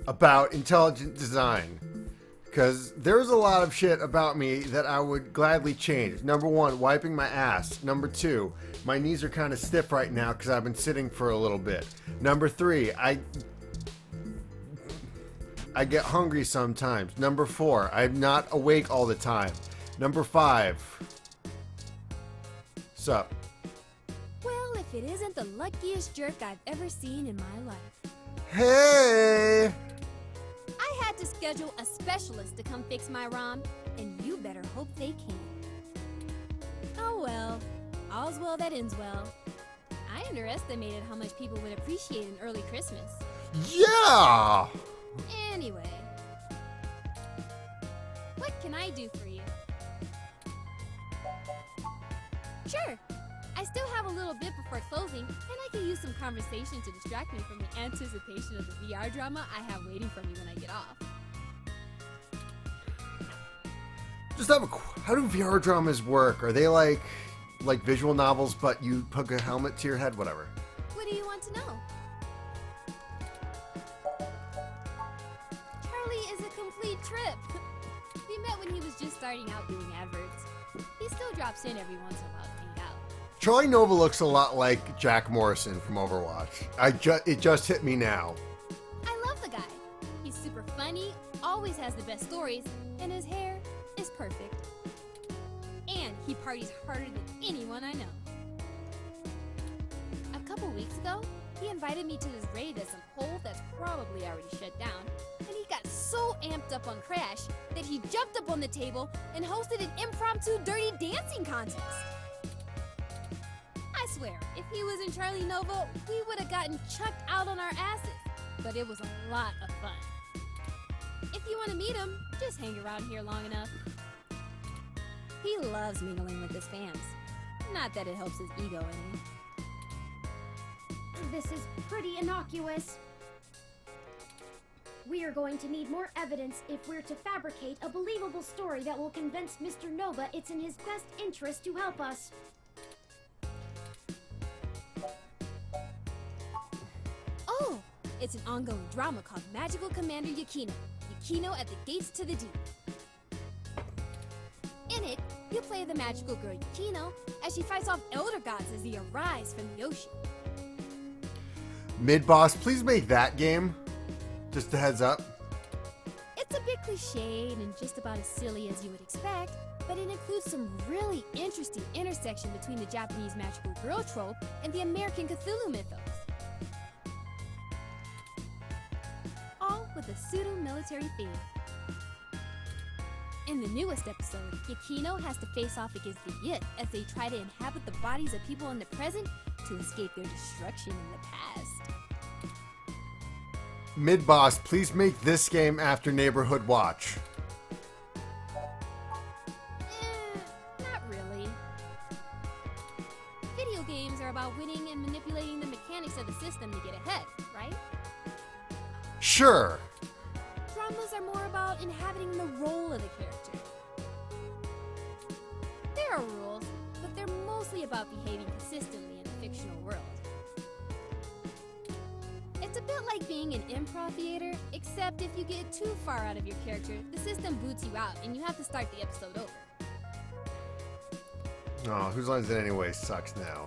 about intelligent design. Because there's a lot of shit about me that I would gladly change. Number one, wiping my ass. Number two, my knees are kind of stiff right now because I've been sitting for a little bit. Number three, I get hungry sometimes. Number four, I'm not awake all the time. Number five, sup? Well, if it isn't the luckiest jerk I've ever seen in my life. Hey! I had to schedule a specialist to come fix my ROM, and you better hope they can. Oh well, all's well that ends well. I underestimated how much people would appreciate an early Christmas. Yeah! Anyway, what can I do for you? Sure, I still have a little bit before closing, and I could use some conversation to distract me from the anticipation of the VR drama I have waiting for me when I get off. Just have how do VR dramas work? Are they like visual novels, but you hook a helmet to your head? Whatever. What do you want to know? Charlie is a complete trip. We met when he was just starting out doing adverts. He still drops in every once in a while to hang out. Charlie Nova looks a lot like Jack Morrison from Overwatch. It just hit me now. I love the guy. He's super funny, always has the best stories, and his hair is perfect. And he parties harder than anyone I know. A couple weeks ago, he invited me to this raid at some hole that's probably already shut down, and he got so amped up on Crash that he jumped up on the table and hosted an impromptu dirty dancing contest. I swear, if he was in Charlie Nova, we would have gotten chucked out on our asses, but it was a lot of fun. If you want to meet him, just hang around here long enough. He loves mingling with his fans. Not that it helps his ego any. This is pretty innocuous. We are going to need more evidence if we're to fabricate a believable story that will convince Mr. Nova it's in his best interest to help us. Oh! It's an ongoing drama called Magical Commander Yukino. Yukino at the Gates to the Deep. In it, you play the magical girl Yukino as she fights off elder gods as they arise from the ocean. Mid-boss, please make that game. Just a heads up. It's a bit cliched and just about as silly as you would expect, but it includes some really interesting intersection between the Japanese magical girl trope and the American Cthulhu mythos. All with a pseudo-military theme. In the newest episode, Yukino has to face off against the Yit as they try to inhabit the bodies of people in the present to escape their destruction in the past. Mid-boss, please make this game after Neighborhood Watch. Not really. Video games are about winning and manipulating the mechanics of the system to get ahead, right? Sure. Dramas are more about inhabiting the role of the character. There are rules, but they're mostly about behaving consistently in a fictional world. It's a bit like being an improv theater, except if you get too far out of your character, the system boots you out and you have to start the episode over. Oh, Whose Lines It Anyway sucks now.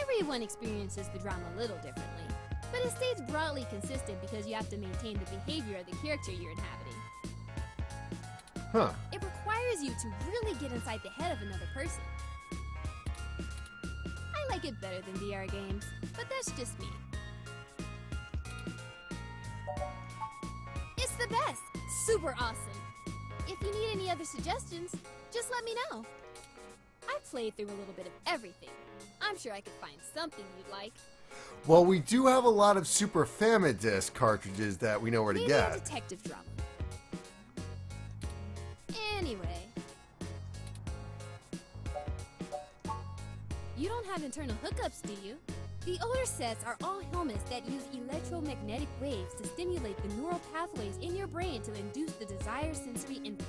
Everyone experiences the drama a little differently, but it stays broadly consistent because you have to maintain the behavior of the character you're inhabiting. Huh. It requires you to really get inside the head of another person. I like it better than VR games, but that's just me. It's the best! Super awesome! If you need any other suggestions, just let me know. I've played through a little bit of everything. I'm sure I could find something you'd like. Well, we do have a lot of Super Famidisc cartridges that we know where to Maybe a get. detective drama. Anyway. You don't have internal hookups, do you? The older sets are all helmets that use electromagnetic waves to stimulate the neural pathways in your brain to induce the desired sensory input.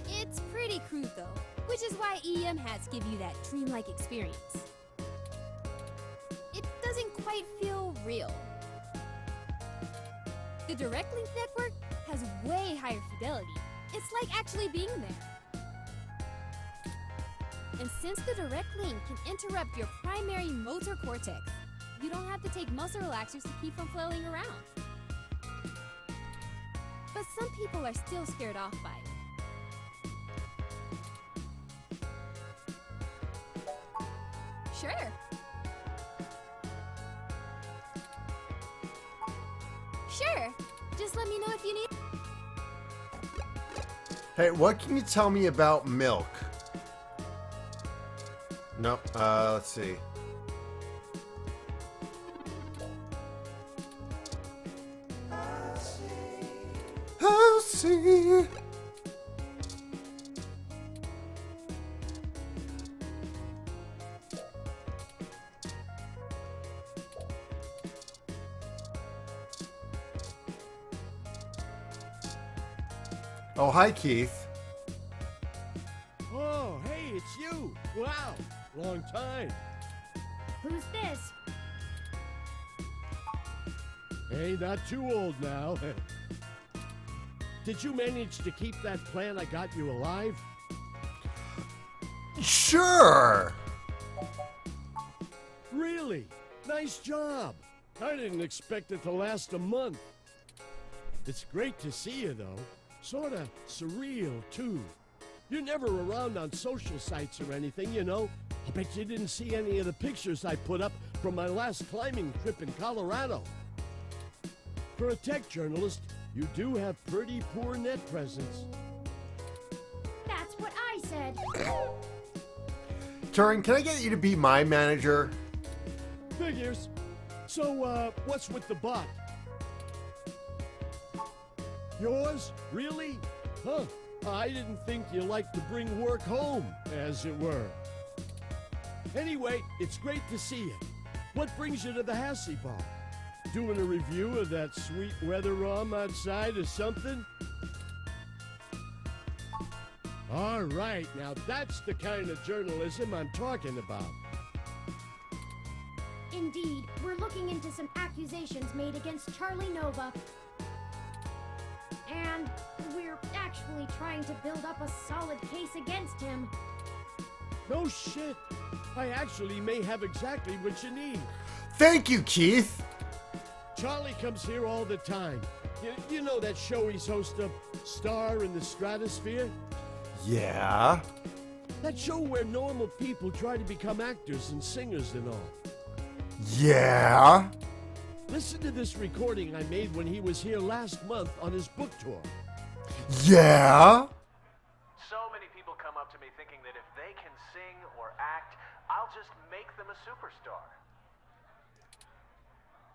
It's pretty crude though, which is why EM hats give you that dreamlike experience. It doesn't quite feel real. The Direct Link network has way higher fidelity. It's like actually being there. And since the Direct Link can interrupt your primary motor cortex, you don't have to take muscle relaxers to keep from flailing around. But some people are still scared off by it. Sure. Sure. Just let me know if you need. Hey, what can you tell me about milk? Nope. Let's see. I'll see. Oh, hi, Keith. Oh, hey, it's you. Wow, long time. Who's this? Hey, not too old now. Did you manage to keep that plan I got you alive? Sure. Really? Nice job. I didn't expect it to last a month. It's great to see you, though. Sorta surreal, too. You're never around on social sites or anything, you know. I bet you didn't see any of the pictures I put up from my last climbing trip in Colorado. For a tech journalist, you do have pretty poor net presence. That's what I said. Turing, can I get you to be my manager? Figures. So, what's with the bot? Yours? Really? Huh. I didn't think you liked to bring work home, as it were. Anyway, it's great to see you. What brings you to the Hassie Bar? Doing a review of that sweet weather ROM outside or something? All right, now that's the kind of journalism I'm talking about. Indeed, we're looking into some accusations made against Charlie Nova. And we're actually trying to build up a solid case against him. No shit. I actually may have exactly what you need. Thank you, Keith. Charlie comes here all the time. You know that show he's host of, Star in the Stratosphere? Yeah. That show where normal people try to become actors and singers and all. Yeah. Listen to this recording I made when he was here last month on his book tour. Yeah. So many people come up to me thinking that if they can sing or act, I'll just make them a superstar.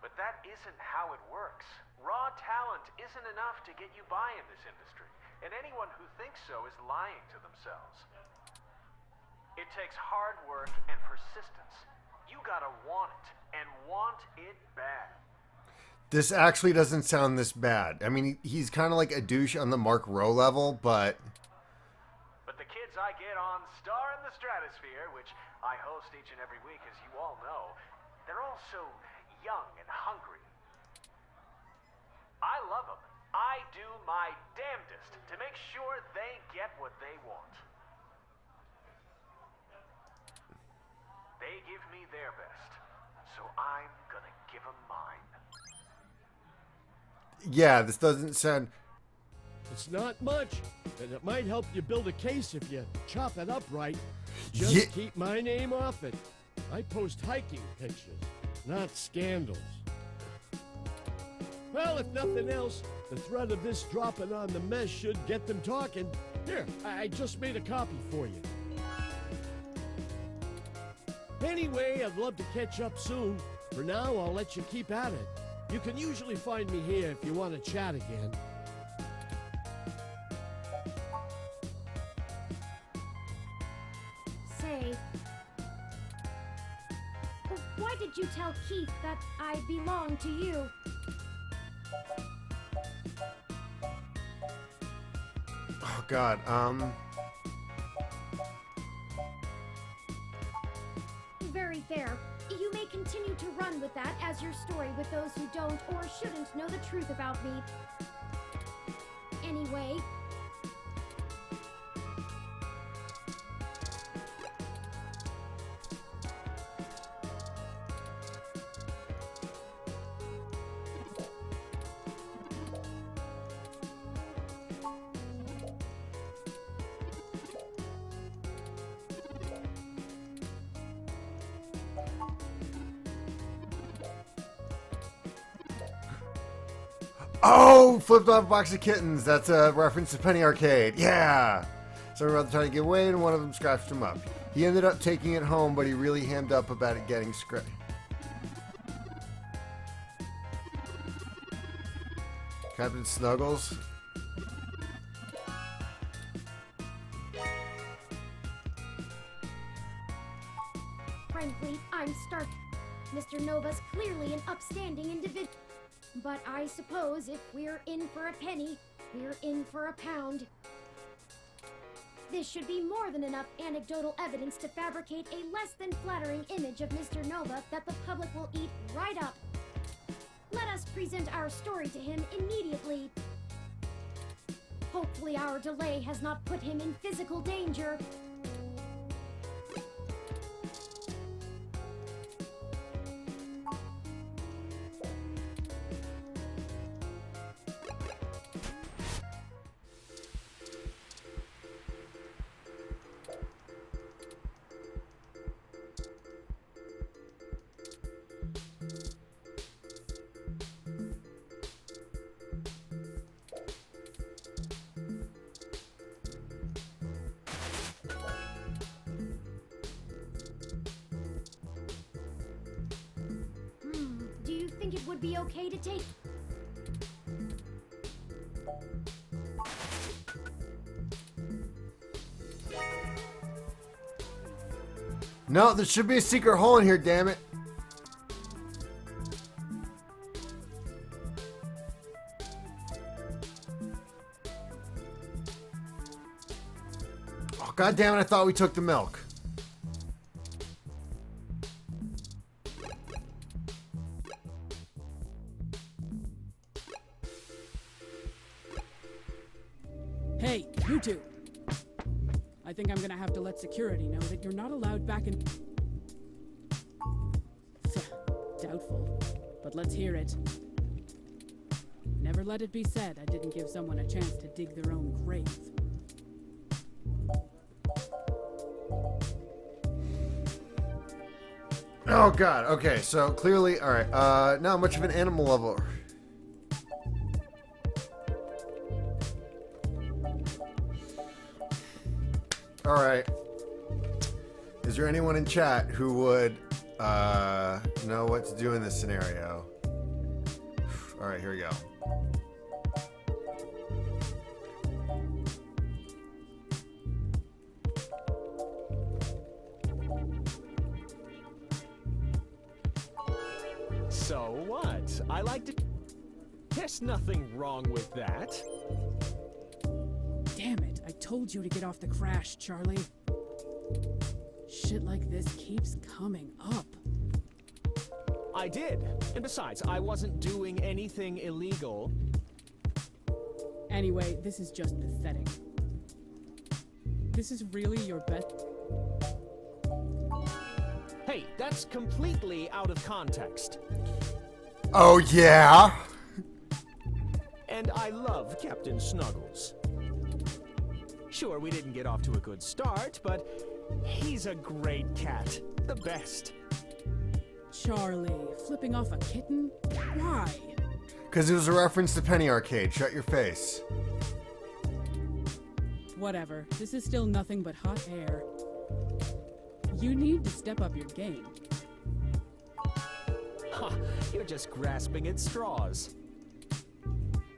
But that isn't how it works. Raw talent isn't enough to get you by in this industry, and anyone who thinks so is lying to themselves. It takes hard work and persistence. You gotta want it, and want it bad. This actually doesn't sound this bad. I mean, he's kind of like a douche on the Mark Rowe level, but the kids I get on Star in the Stratosphere, which I host each and every week, as you all know, they're all so young and hungry. I love them. I do my damnedest to make sure they get what they want. They give me their best, so I'm gonna give them mine. yeah, this doesn't sound... It's not much, and it might help you build a case if you chop it up right. Just Ye- keep my name off it. I post hiking pictures, not scandals. Well, if nothing else, the threat of this dropping on the mess should get them talking. Here, I just made a copy for you. Anyway, I'd love to catch up soon. For now, I'll let you keep at it. You can usually find me here if you want to chat again. Say, why did you tell Keith that I belong to you? Oh, God, Very fair. You may continue to run with that as your story with those who don't or shouldn't know the truth about me. Anyway, oh, flipped off a box of kittens. That's a reference to Penny Arcade. Yeah. So we're about to try to get away, and one of them scratched him up. He ended up taking it home, but he really hammed up about it getting scratched. Captain Snuggles. frankly, I'm stark. Mr. Nova's clearly an upstanding individual. But I suppose if we're in for a penny, we're in for a pound. This should be more than enough anecdotal evidence to fabricate a less than flattering image of Mr. Nova that the public will eat right up. Let us present our story to him immediately. Hopefully our delay has not put him in physical danger. Do you think it would be okay to take... No, there should be a secret hole in here, damn it. Oh, God damn it, I thought we took the milk. Hey, you two! I think I'm gonna have to let security know that you're not allowed back in... Doubtful, but let's hear it. Never let it be said I didn't give someone a chance to dig their own grave. Oh, God. Okay, so clearly, all right. Not much of an animal lover. All right. Is there anyone in chat who would know what to do in this scenario? All right, here we go. So what? I like to... There's nothing wrong with that. Damn it, I told you to get off the crash, Charlie. Shit like this keeps coming up. I did. And besides, I wasn't doing anything illegal. Anyway, this is just pathetic. This is really your best... Hey, that's completely out of context. Oh, yeah? And I love Captain Snuggles. Sure, we didn't get off to a good start, but he's a great cat. The best. Charlie, flipping off a kitten? Why? Because it was a reference to Penny Arcade. Shut your face. Whatever, this is still nothing but hot air. You need to step up your game. Ha! You're just grasping at straws.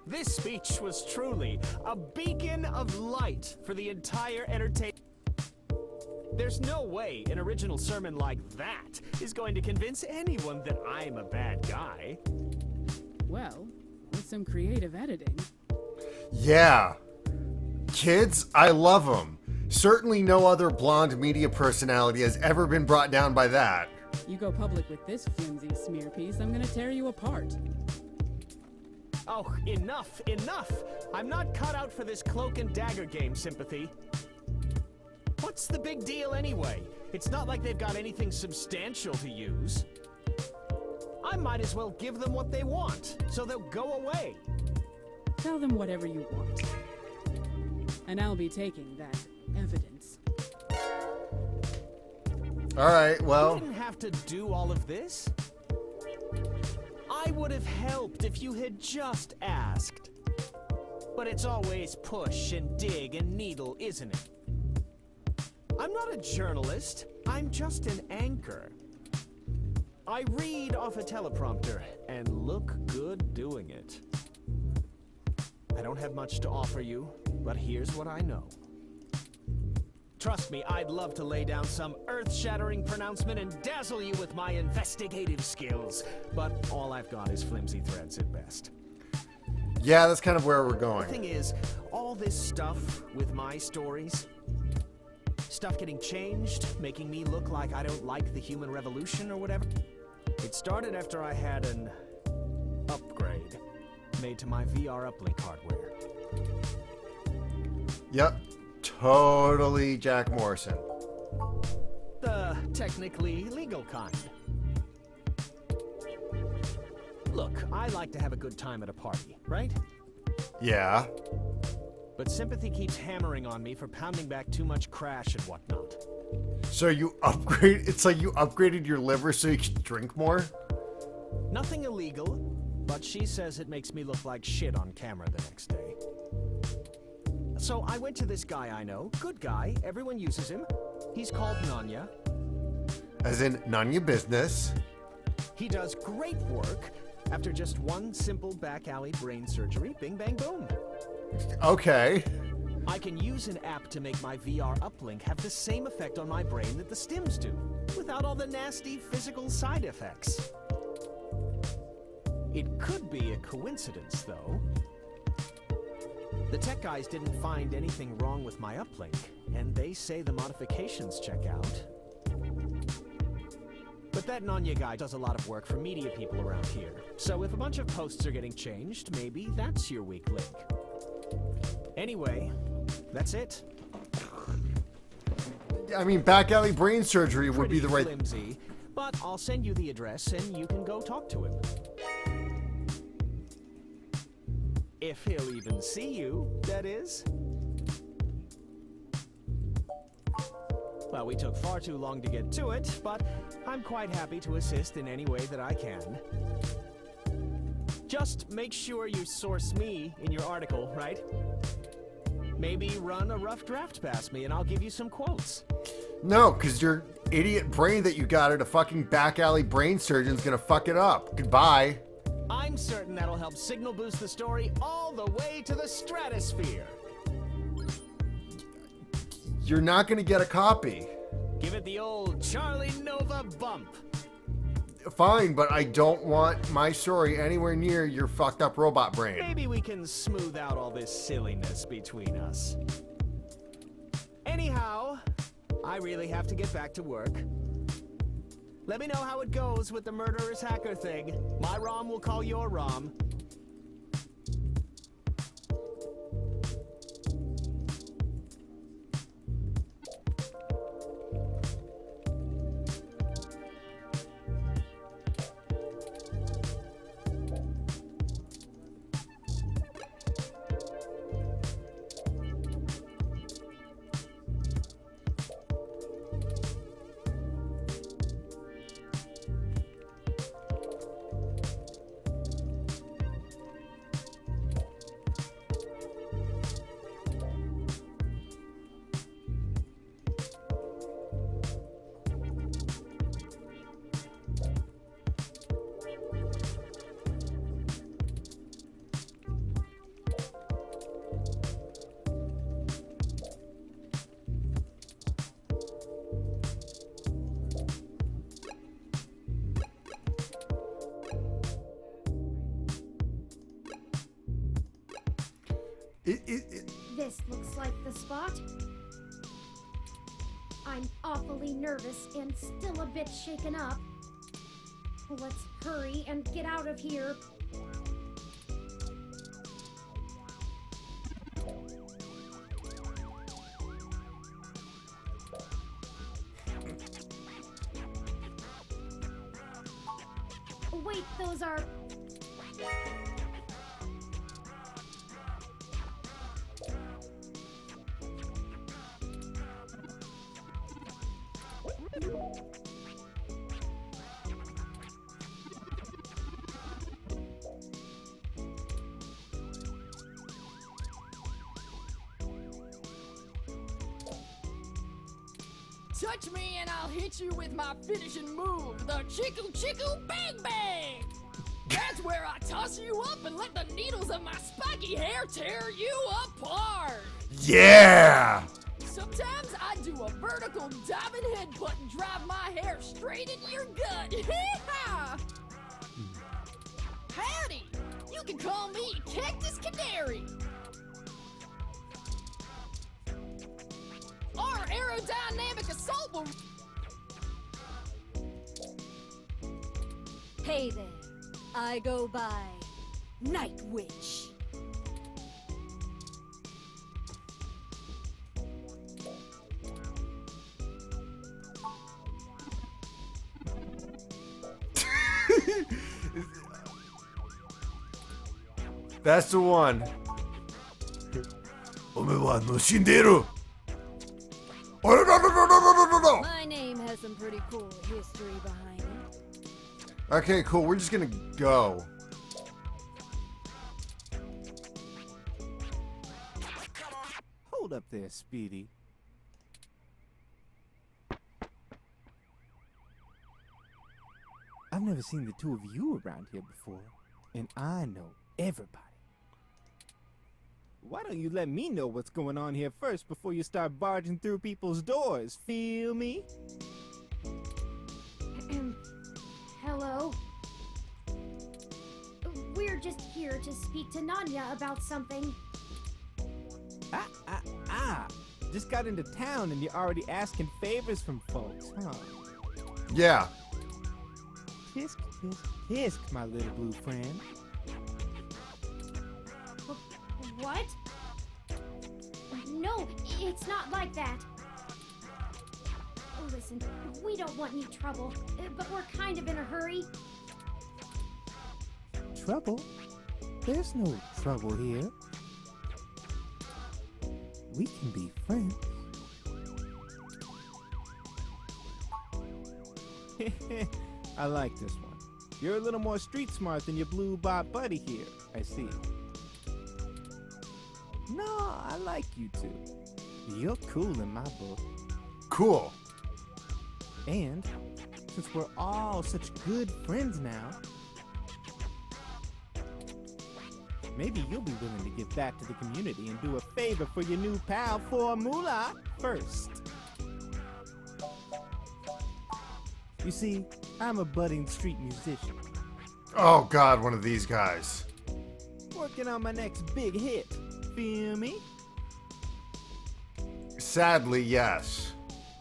This speech was truly a beacon of light for the entire entertainment. There's no way an original sermon like that is going to convince anyone that I'm a bad guy. Well, with some creative editing. Yeah. Kids, I love them. Certainly no other blonde media personality has ever been brought down by that. You go public with this flimsy smear piece, I'm gonna tear you apart. Oh, enough, enough! I'm not cut out for this cloak and dagger game, Sympathy. What's the big deal anyway? It's not like they've got anything substantial to use. I might as well give them what they want, so they'll go away. Tell them whatever you want. And I'll be taking that evidence. All right, well... You didn't have to do all of this. I would have helped if you had just asked. But it's always push and dig and needle, isn't it? I'm not a journalist. I'm just an anchor. I read off a teleprompter and look good doing it. I don't have much to offer you, but here's what I know. Trust me, I'd love to lay down some earth-shattering pronouncement and dazzle you with my investigative skills, but all I've got is flimsy threads at best. Yeah, that's kind of where we're The going. thing is, all this stuff with my stories, stuff getting changed, making me look like I don't like the human revolution or whatever, it started after I had an upgrade made to my VR uplink hardware. Yep. Totally Jack Morrison. The technically legal kind. Look, I like to have a good time at a party, right? Yeah. But Sympathy keeps hammering on me for pounding back too much crash and whatnot. So you upgrade... It's like you upgraded your liver so you can drink more? Nothing illegal, but she says it makes me look like shit on camera the next day. So I went to this guy I know, good guy, everyone uses him. He's called Nanya. As in, none your business. He does great work after just one simple back alley brain surgery, bing bang boom. Okay. I can use an app to make my VR uplink have the same effect on my brain that the stims do, without all the nasty physical side effects. It could be a coincidence, though. The tech guys didn't find anything wrong with my uplink, and they say the modifications check out. But that Nanya guy does a lot of work for media people around here, so if a bunch of posts are getting changed, maybe that's your weak link. Anyway, that's it. I mean, back alley brain surgery would be Pretty the right... flimsy, but I'll send you the address and you can go talk to him. If he'll even see you, that is. Well, we took far too long to get to it, but I'm quite happy to assist in any way that I can. Just make sure you source me in your article, right? Maybe run a rough draft past me and I'll give you some quotes. No, because your idiot brain that you got at a fucking back alley brain surgeon's gonna fuck it up. Goodbye. I'm certain that'll help signal boost the story all the way to the stratosphere. You're not gonna get a copy. Give it the old Charlie Nova bump. Fine, but I don't want my story anywhere near your fucked up robot brain. Maybe we can smooth out all this silliness between us. Anyhow, I really have to get back to work. Let me know how it goes with the murderous hacker thing. My ROM will call your ROM. This looks like the spot. I'm awfully nervous and still a bit shaken up. Let's hurry and get out of here. Wait, those are... Touch me and I'll hit you with my finishing move, the Chiku Chiku Bang Bang! That's where I toss you up and let the needles of my spiky hair tear you apart! Yeah! Sometimes I do a vertical diving headbutt and drive my hair straight into your gut. Hee-haw! Howdy! You can call me Cactus Canary! Our aerodynamic assault will... Hey there. I go by Night Witch. That's the one. Omewa no shinderu. Oh, no. My name has some pretty cool history behind it. Okay, cool. We're just gonna go. Hold up there, Speedy. I've never seen the two of you around here before, and I know everybody. Why don't you let me know what's going on here first before you start barging through people's doors? Feel me? Hello? We're just here to speak to Nanya about something. Just got into town and you're already asking favors from folks, huh? Yeah. Tisk, tisk, tisk, my little blue friend. What? No, it's not like that. Listen, we don't want any trouble, but we're kind of in a hurry. Trouble? There's no trouble here. We can be friends. I like this one. You're a little more street smart than your blue bot buddy here, I see. No, I like you two. You're cool in my book. Cool. And since we're all such good friends now, maybe you'll be willing to give back to the community and do a favor for your new pal Formula first. You see, I'm a budding street musician. Oh God, one of these guys. Working on my next big hit. Feel me? Sadly, yes.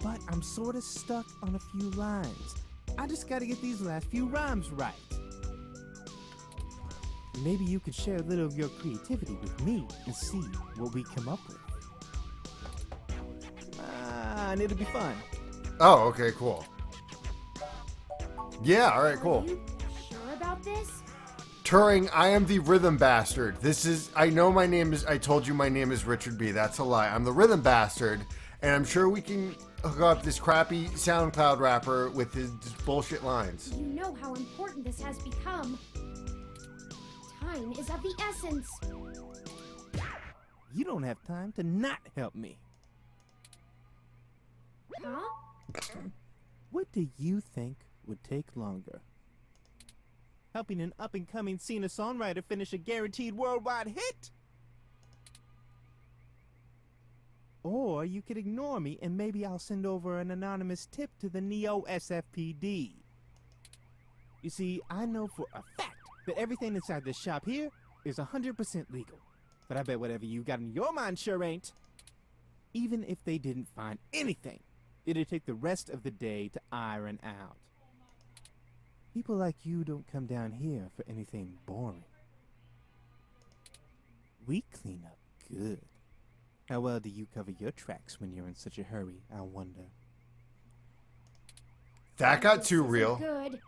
But I'm sort of stuck on a few lines. I just gotta get these last few rhymes right. Maybe you could share a little of your creativity with me and see what we come up with. And it'll be fun. Oh, okay, cool. Yeah, alright, cool. Are you sure about this? Turing, I am the Rhythm Bastard. I know my name is, I told you my name is Richard B. That's a lie. I'm the Rhythm Bastard, and I'm sure we can hook up this crappy SoundCloud rapper with his bullshit lines. You know how important this has become. Time is of the essence. You don't have time to not help me. Huh? What do you think would take longer? Helping an up-and-coming singer-songwriter finish a guaranteed worldwide hit? Or you could ignore me and maybe I'll send over an anonymous tip to the Neo SFPD. You see, I know for a fact that everything inside this shop here is 100% legal. But I bet whatever you got in your mind sure ain't. Even if they didn't find anything, it'd take the rest of the day to iron out. People like you don't come down here for anything boring. We clean up good. How well do you cover your tracks when you're in such a hurry, I wonder? That got too This isn't real. Good.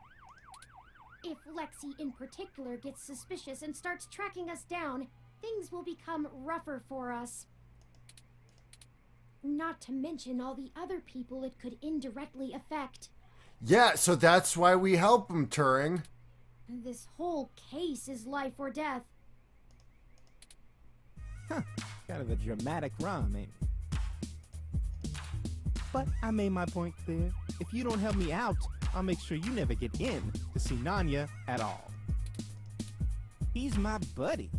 If Lexi in particular gets suspicious and starts tracking us down, things will become rougher for us. Not to mention all the other people it could indirectly affect. Yeah, so that's why we help him, Turing. This whole case is life or death. Huh, kind of a dramatic rhyme, ain't it? But I made my point clear. If you don't help me out, I'll make sure you never get in to see Nanya at all. He's my buddy.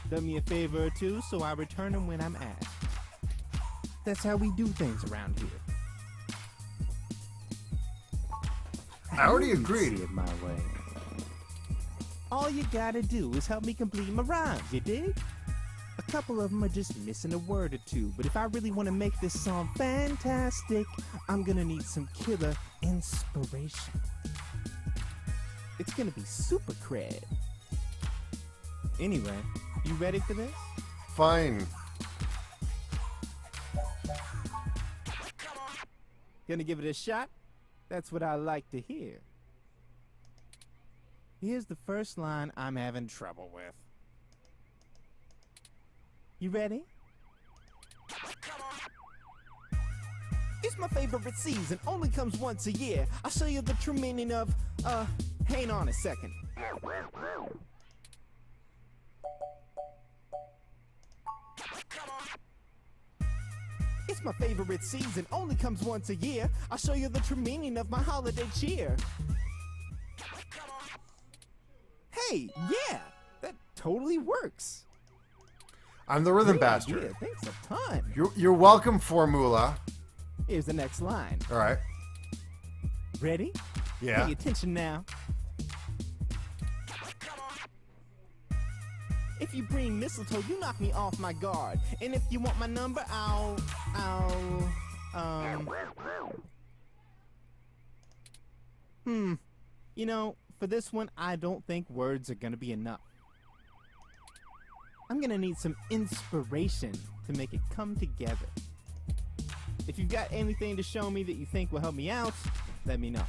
Done me a favor or two, so I return him when I'm asked. That's how we do things around here. I already You agreed. see it my way. All you gotta do is help me complete my rhymes, you dig? A couple of them are just missing a word or two, but if I really want to make this song fantastic, I'm gonna need some killer inspiration. It's gonna be super cred. Anyway, you ready for this? Fine. Gonna give it a shot? That's what I like to hear. Here's the first line I'm having trouble with. You ready? It's my favorite season, only comes once a year. I'll show you the true meaning of, hang on a second. It's my favorite season, only comes once a year. I'll show you the true meaning of my holiday cheer. Hey, yeah, that totally works. I'm the rhythm Great bastard. idea. Thanks a ton. You're welcome, Formula. Here's the next line. All right. Ready? Yeah. Pay attention now. If you bring mistletoe, you knock me off my guard. And if you want my number, You know, for this one, I don't think words are gonna be enough. I'm gonna need some inspiration to make it come together. If you've got anything to show me that you think will help me out, let me know.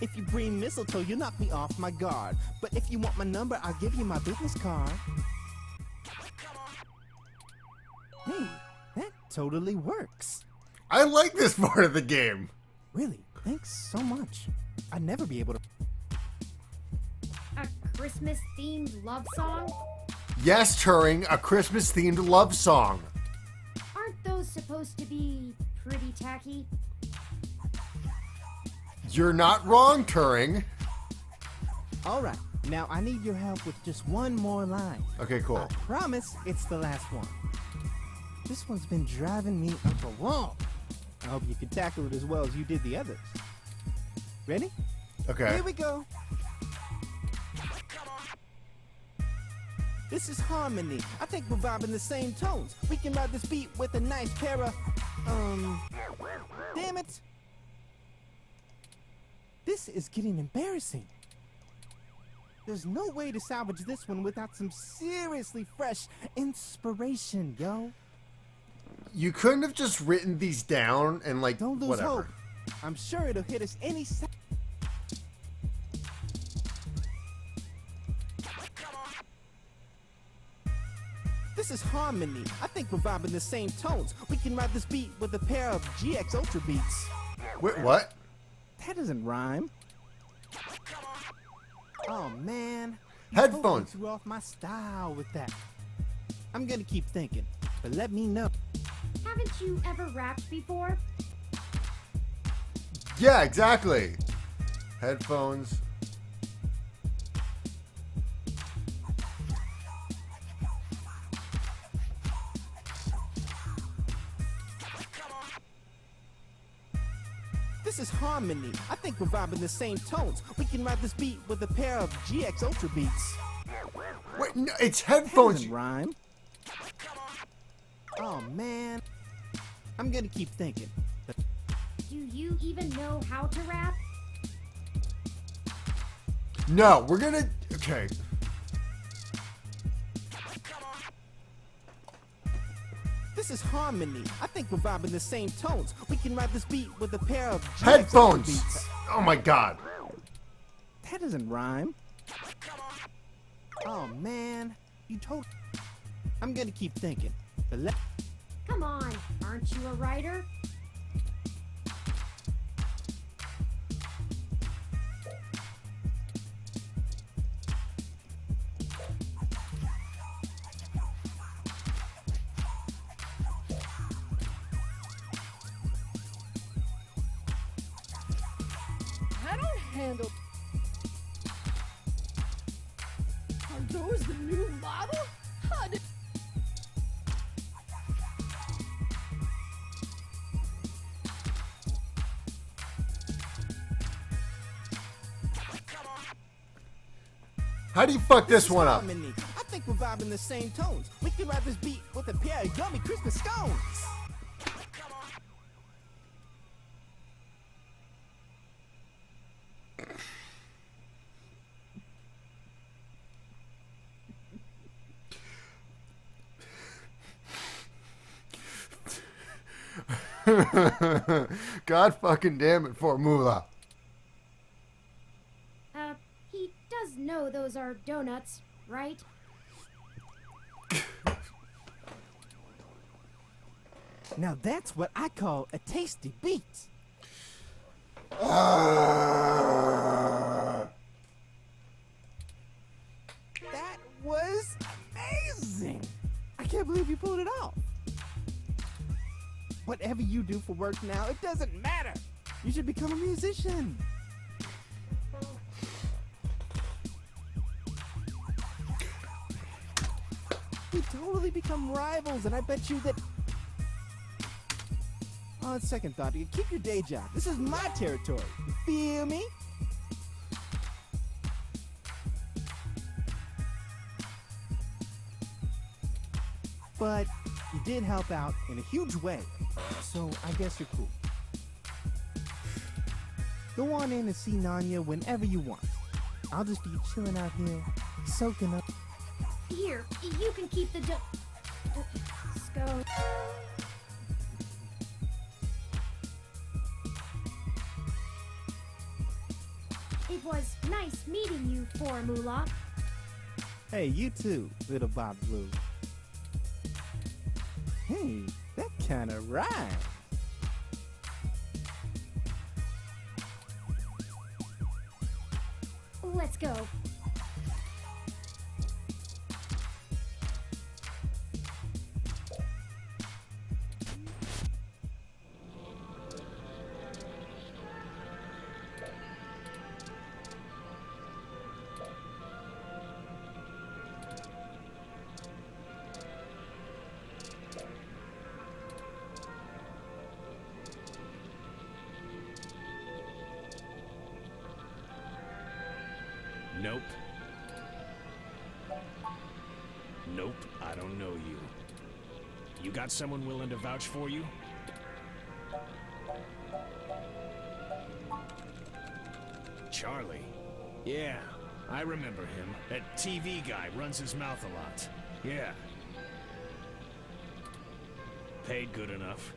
If you bring mistletoe, you knock me off my guard. But if you want my number, I'll give you my business card. Hey, that totally works. I like this part of the game. Really, thanks so much. I'd never be able to... A Christmas-themed love song? Yes, Turing, a Christmas-themed love song. Aren't those supposed to be pretty tacky? You're not wrong, Turing. All right, now I need your help with just one more line. Okay, cool. I promise it's the last one. This one's been driving me up a wall. I hope you can tackle it as well as you did the others. Ready? Okay. Here we go. This is harmony. I think we're vibing the same tones. We can ride this beat with a nice pair of, damn it. This is getting embarrassing. There's no way to salvage this one without some seriously fresh inspiration, yo. You couldn't have just written these down and like Don't lose whatever. hope. I'm sure it'll hit us any second. This is harmony. I think we're vibing the same tones. We can ride this beat with a pair of GX Ultra beats. Wait, what? That doesn't rhyme. Oh man. You Headphones. totally threw off my style with that. I'm gonna keep thinking, but let me know. Haven't you ever rapped before? Yeah, exactly. Headphones. This is harmony. I think we're vibing the same tones. We can ride this beat with a pair of GX Ultra beats. Wait, no, it's That headphones. doesn't rhyme. Oh man. I'm gonna keep thinking. But Do you even know how to rap? No, we're gonna. Okay. this is harmony. I think we're vibing the same tones. We can ride this beat with a pair of GX Headphones. beats. Oh my god. That doesn't rhyme. Oh man. You told. I'm gonna keep thinking. But let. Come on, aren't you a writer? I don't handle. Are those the new model? Huh, How do you fuck this is one up? harmony. I think we're vibing the same tones. We can ride this beat with a pair of yummy Christmas scones. God fucking damn it, Formula. He does know those are donuts, right? Now that's what I call a tasty beat. That was amazing. I can't believe you pulled it off. Whatever you do for work now, it doesn't matter. You should become a musician. We totally become rivals, and I bet you that... On second thought, you keep your day job. This is my territory. You feel me? But you did help out in a huge way, so I guess you're cool. Go on in and see Nanya whenever you want. I'll just be chilling out here, soaking up. Here, you can keep the scone. It was nice meeting you, Formula. Hey, you too, little Bob Blue. Hey, that kinda rhymes. Let's go. Nope. Nope, I don't know you. You got someone willing to vouch for you? Charlie? Yeah, I remember him. That TV guy runs his mouth a lot. Yeah. Paid good enough.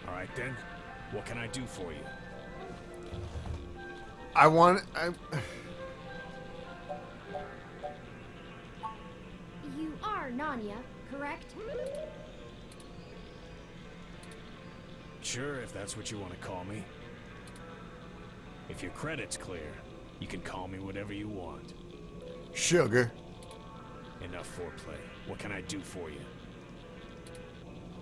All right then, what can I do for you? You are Nanya, correct? Sure, if that's what you want to call me. If your credit's clear, you can call me whatever you want. Sugar. Enough foreplay. What can I do for you?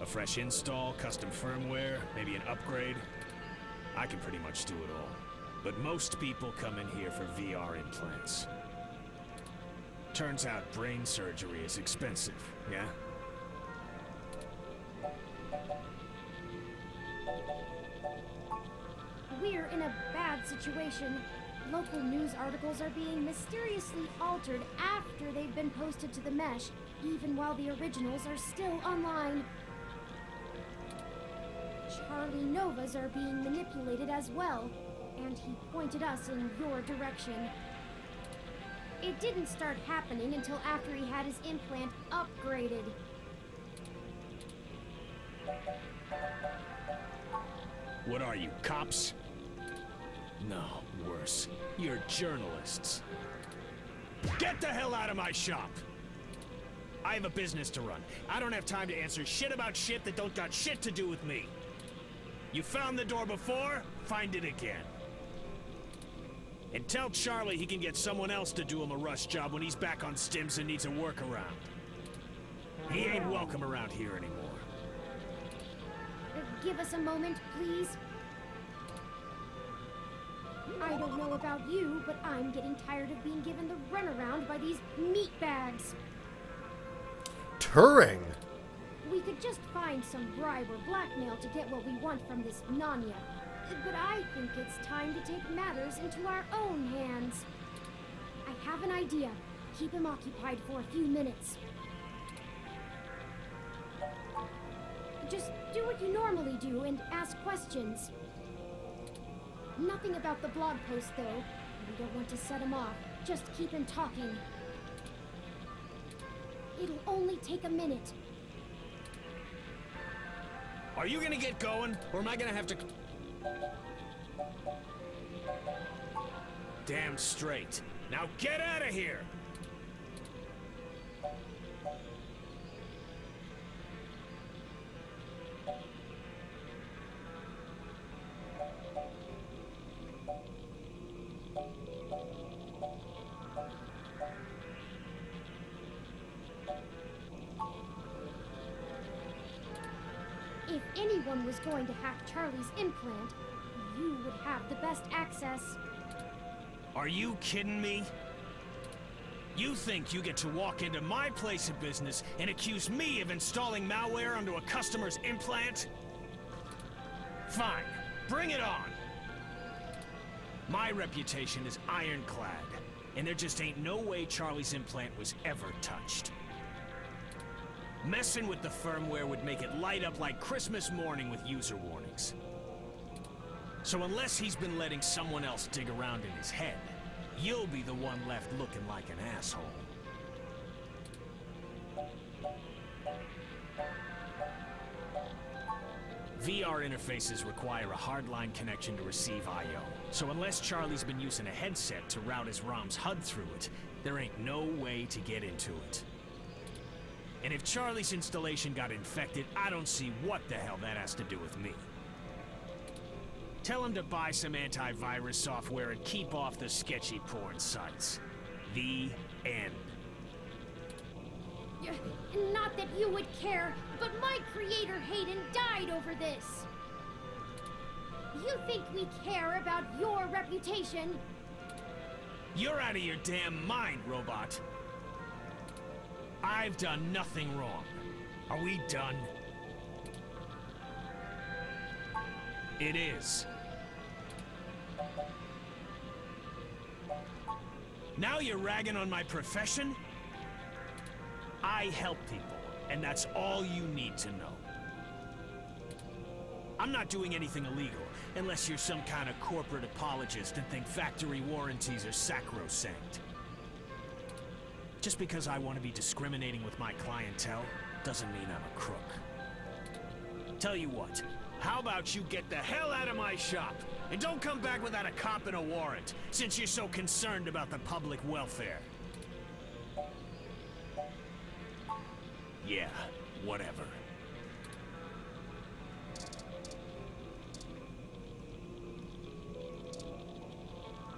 A fresh install, custom firmware, maybe an upgrade? I can pretty much do it all. But most people come in here for VR implants. Turns out brain surgery is expensive, yeah? We're in a bad situation. Local news articles are being mysteriously altered after they've been posted to the mesh, even while the originals are still online. Charlie Novas are being manipulated as well, and he pointed us in your direction. It didn't start happening until after he had his implant upgraded. What are you, cops? No, worse. You're journalists. Get the hell out of my shop! I have a business to run. I don't have time to answer shit about shit that don't got shit to do with me. You found the door before, find it again. And tell Charlie he can get someone else to do him a rush job when he's back on stims and needs a workaround. He ain't welcome around here anymore. Give us a moment, please. I don't know about you, but I'm getting tired of being given the runaround by these meatbags. Turing. We could just find some bribe or blackmail to get what we want from this Nanya. But I think it's time to take matters into our own hands. I have an idea. Keep him occupied for a few minutes. Just do what you normally do and ask questions. Nothing about the blog post, though. We don't want to set him off. Just keep him talking. It'll only take a minute. Are you gonna get going, or am I gonna have to... Damn straight. Now get out of here! anyone was going to hack Charlie's implant, you would have the best access. Are you kidding me? You think you get to walk into my place of business and accuse me of installing malware onto a customer's implant? Fine, bring it on! My reputation is ironclad, and there just ain't no way Charlie's implant was ever touched. Messing with the firmware would make it light up like Christmas morning with user warnings. So unless he's been letting someone else dig around in his head, you'll be the one left looking like an asshole. VR interfaces require a hardline connection to receive I/O. So unless Charlie's been using a headset to route his ROM's HUD through it, there ain't no way to get into it. And if Charlie's installation got infected, I don't see what the hell that has to do with me. Tell him to buy some antivirus software and keep off the sketchy porn sites. The end. Not that you would care, but my creator Hayden died over this. You think we care about your reputation? You're out of your damn mind, robot. I've done nothing wrong. Are we done? It is. Now you're ragging on my profession? I help people, and that's all you need to know. I'm not doing anything illegal, unless you're some kind of corporate apologist and think factory warranties are sacrosanct. Just because I want to be discriminating with my clientele, doesn't mean I'm a crook. Tell you what, how about you get the hell out of my shop, and don't come back without a cop and a warrant, since you're so concerned about the public welfare. Yeah, whatever.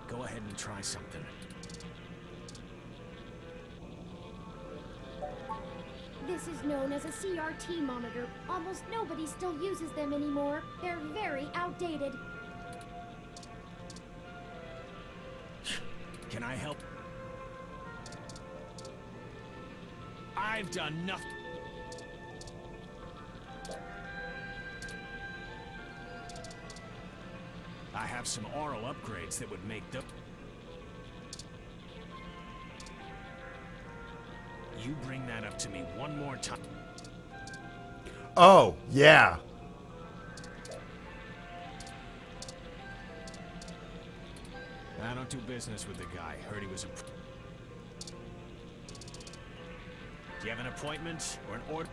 Go ahead and try something. This is known as a CRT monitor. Almost nobody still uses them anymore. They're very outdated. Can I help? I've done nothing. I have some oral upgrades that would make the... You bring that up to me one more time. Oh, yeah. I don't do business with the guy. Heard he was a... Do you have an appointment or an order?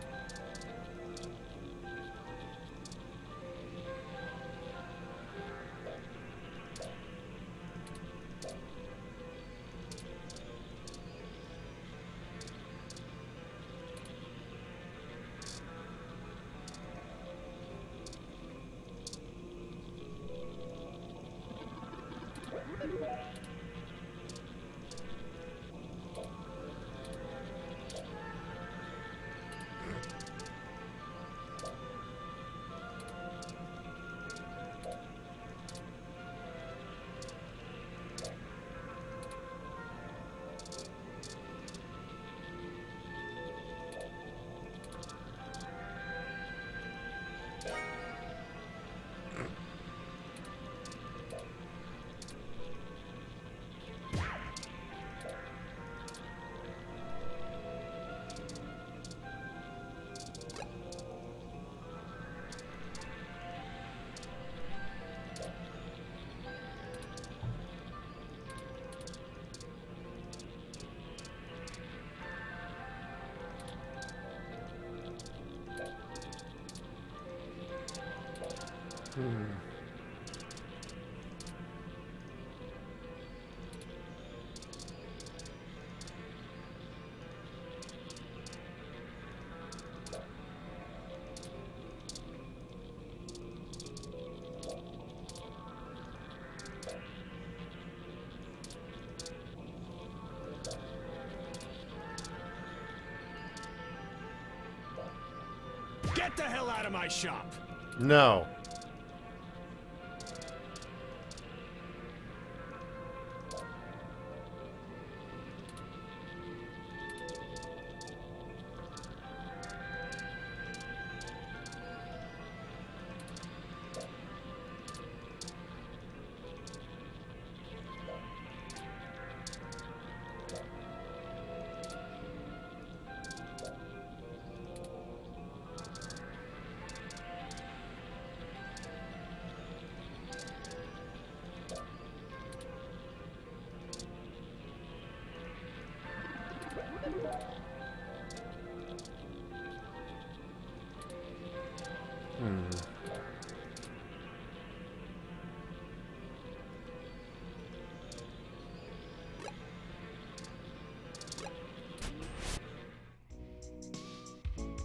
Get the hell out of my shop! No.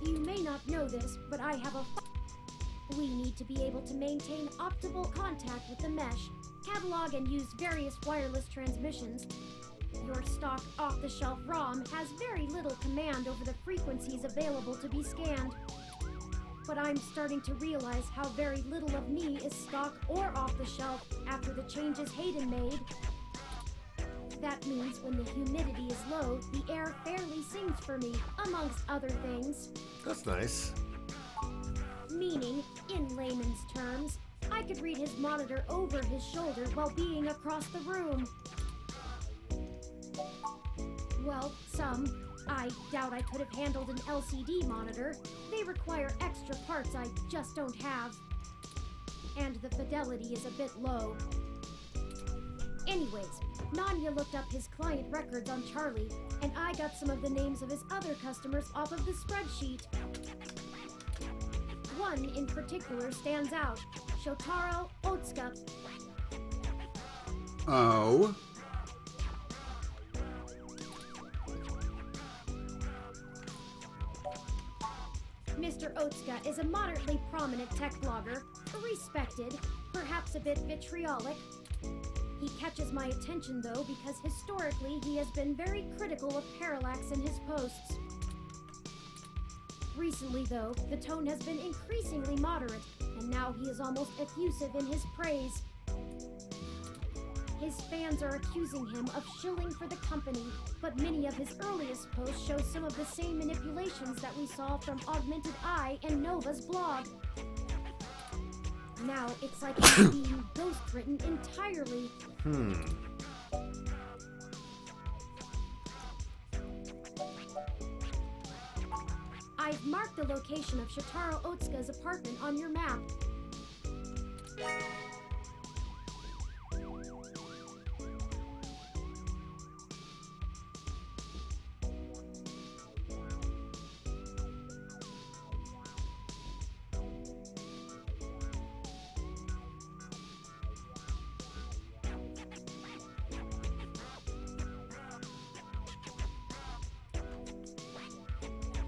You may not know this, but I have a we need to be able to maintain optimal contact with the mesh, catalog and use various wireless transmissions. Your stock off-the-shelf ROM has very little command over the frequencies available to be scanned. But I'm starting to realize how very little of me is stock or off-the-shelf after the changes Hayden made. That means when the humidity is low, the air fairly sings for me, amongst other things. That's nice. Meaning, in layman's terms, I could read his monitor over his shoulder while being across the room. Well, I doubt I could have handled an LCD monitor. They require extra parts I just don't have. And the fidelity is a bit low. Anyways, Nanya looked up his client records on Charlie, and I got some of the names of his other customers off of the spreadsheet. One in particular stands out, Shotaro Otsuka. Oh? Mr. Otsuka is a moderately prominent tech blogger, respected, perhaps a bit vitriolic. He catches my attention though because historically he has been very critical of Parallax in his posts. Recently though, the tone has been increasingly moderate, and now he is almost effusive in his praise. His fans are accusing him of shilling for the company, but many of his earliest posts show some of the same manipulations that we saw from Augmented Eye and Nova's blog. Now it's like he's being ghost-written entirely. I've marked the location of Shotaro Otsuka's apartment on your map.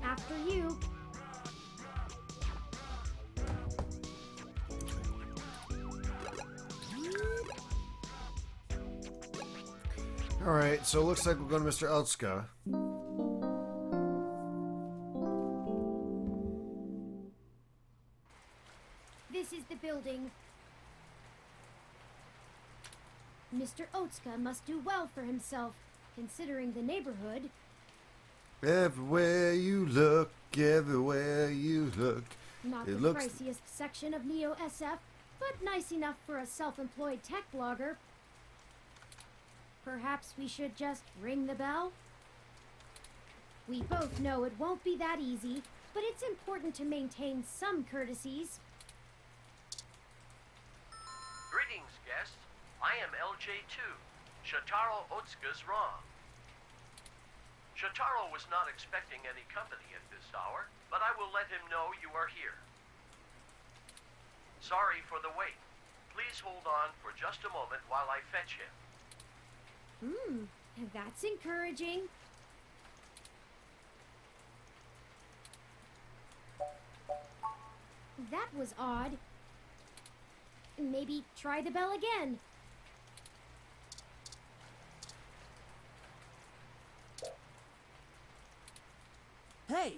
After you. Alright, so it looks like we're going to Mr. Otsuka. This is the building. Mr. Otsuka must do well for himself, considering the neighborhood. Everywhere you look, everywhere you look. Not It the looks- priciest section of Neo SF, but nice enough for a self-employed tech blogger. Perhaps we should just ring the bell? We both know it won't be that easy, but it's important to maintain some courtesies. Greetings, guests. I am LJ2, Shotaro Otsuka's ROM. Shotaro was not expecting any company at this hour, but I will let him know you are here. Sorry for the wait. Please hold on for just a moment while I fetch him. That's encouraging. That was odd. Maybe try the bell again. Hey,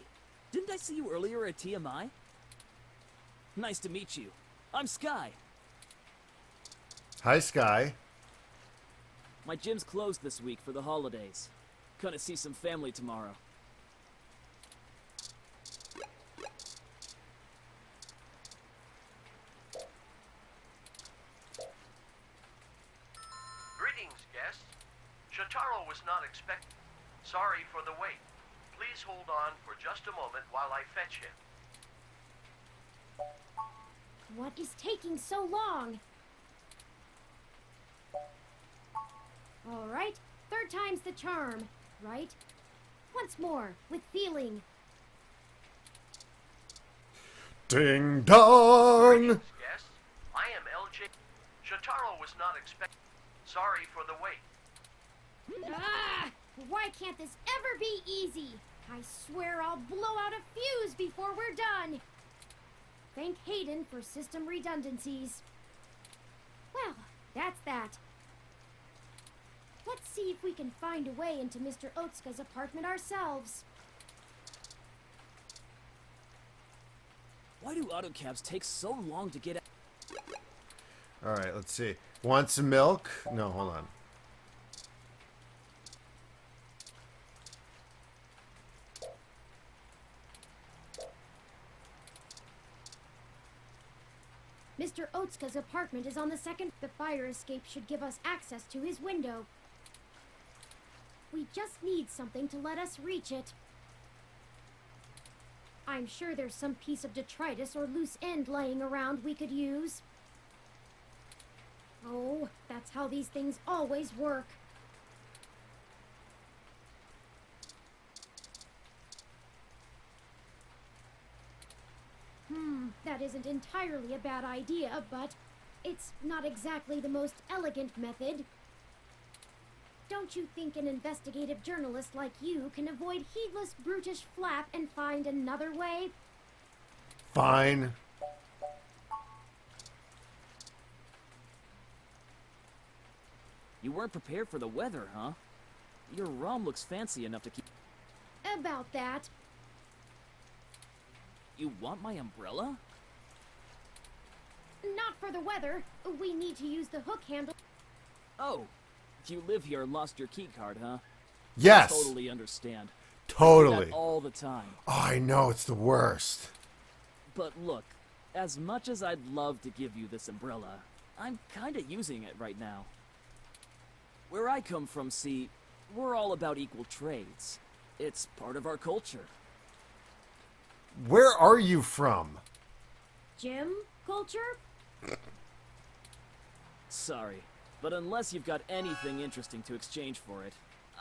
didn't I see you earlier at TMI? Nice to meet you. I'm Sky. Hi, Sky. My gym's closed this week for the holidays. Gonna see some family tomorrow. Greetings, guests. Shotaro was not expected. Sorry for the wait. Please hold on for just a moment while I fetch him. What is taking so long? All right, third time's the charm, right? Once more, with feeling. Ding dong! Greetings, guests. I am LJ. Shotaro was not expected. Sorry for the wait. Ah! Why can't this ever be easy? I swear I'll blow out a fuse before we're done. Thank Hayden for system redundancies. Well, that's that. Let's see if we can find a way into Mr. Otsuka's apartment ourselves. Why do autocabs take so long to get out? Alright, let's see. Want some milk? No, hold on. Mr. Otsuka's apartment is on the second. The fire escape should give us access to his window. We just need something to let us reach it. I'm sure there's some piece of detritus or loose end laying around we could use. Oh, that's how these things always work. That isn't entirely a bad idea, but it's not exactly the most elegant method. Don't you think an investigative journalist like you can avoid heedless, brutish flap and find another way? Fine. You weren't prepared for the weather, huh? Your ROM looks fancy enough to keep... About that. You want my umbrella? Not for the weather. We need to use the hook handle. Oh, you live here and lost your key card, huh? Yes. I totally understand. Totally. I do that all the time. Oh, I know, it's the worst. But look, as much as I'd love to give you this umbrella, I'm kinda using it right now. Where I come from, see, we're all about equal trades. It's part of our culture. Where are you from? Gym culture? Sorry, but unless you've got anything interesting to exchange for it,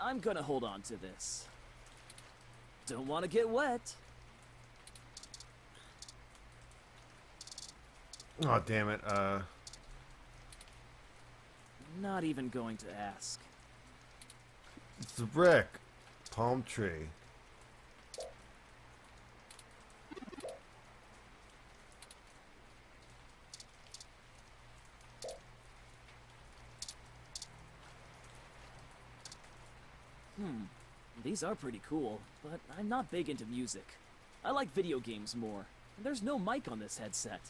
I'm gonna hold on to this. Don't want to get wet. Oh, damn it. Not even going to ask. It's a brick. Palm tree. These are pretty cool, but I'm not big into music. I like video games more. There's no mic on this headset.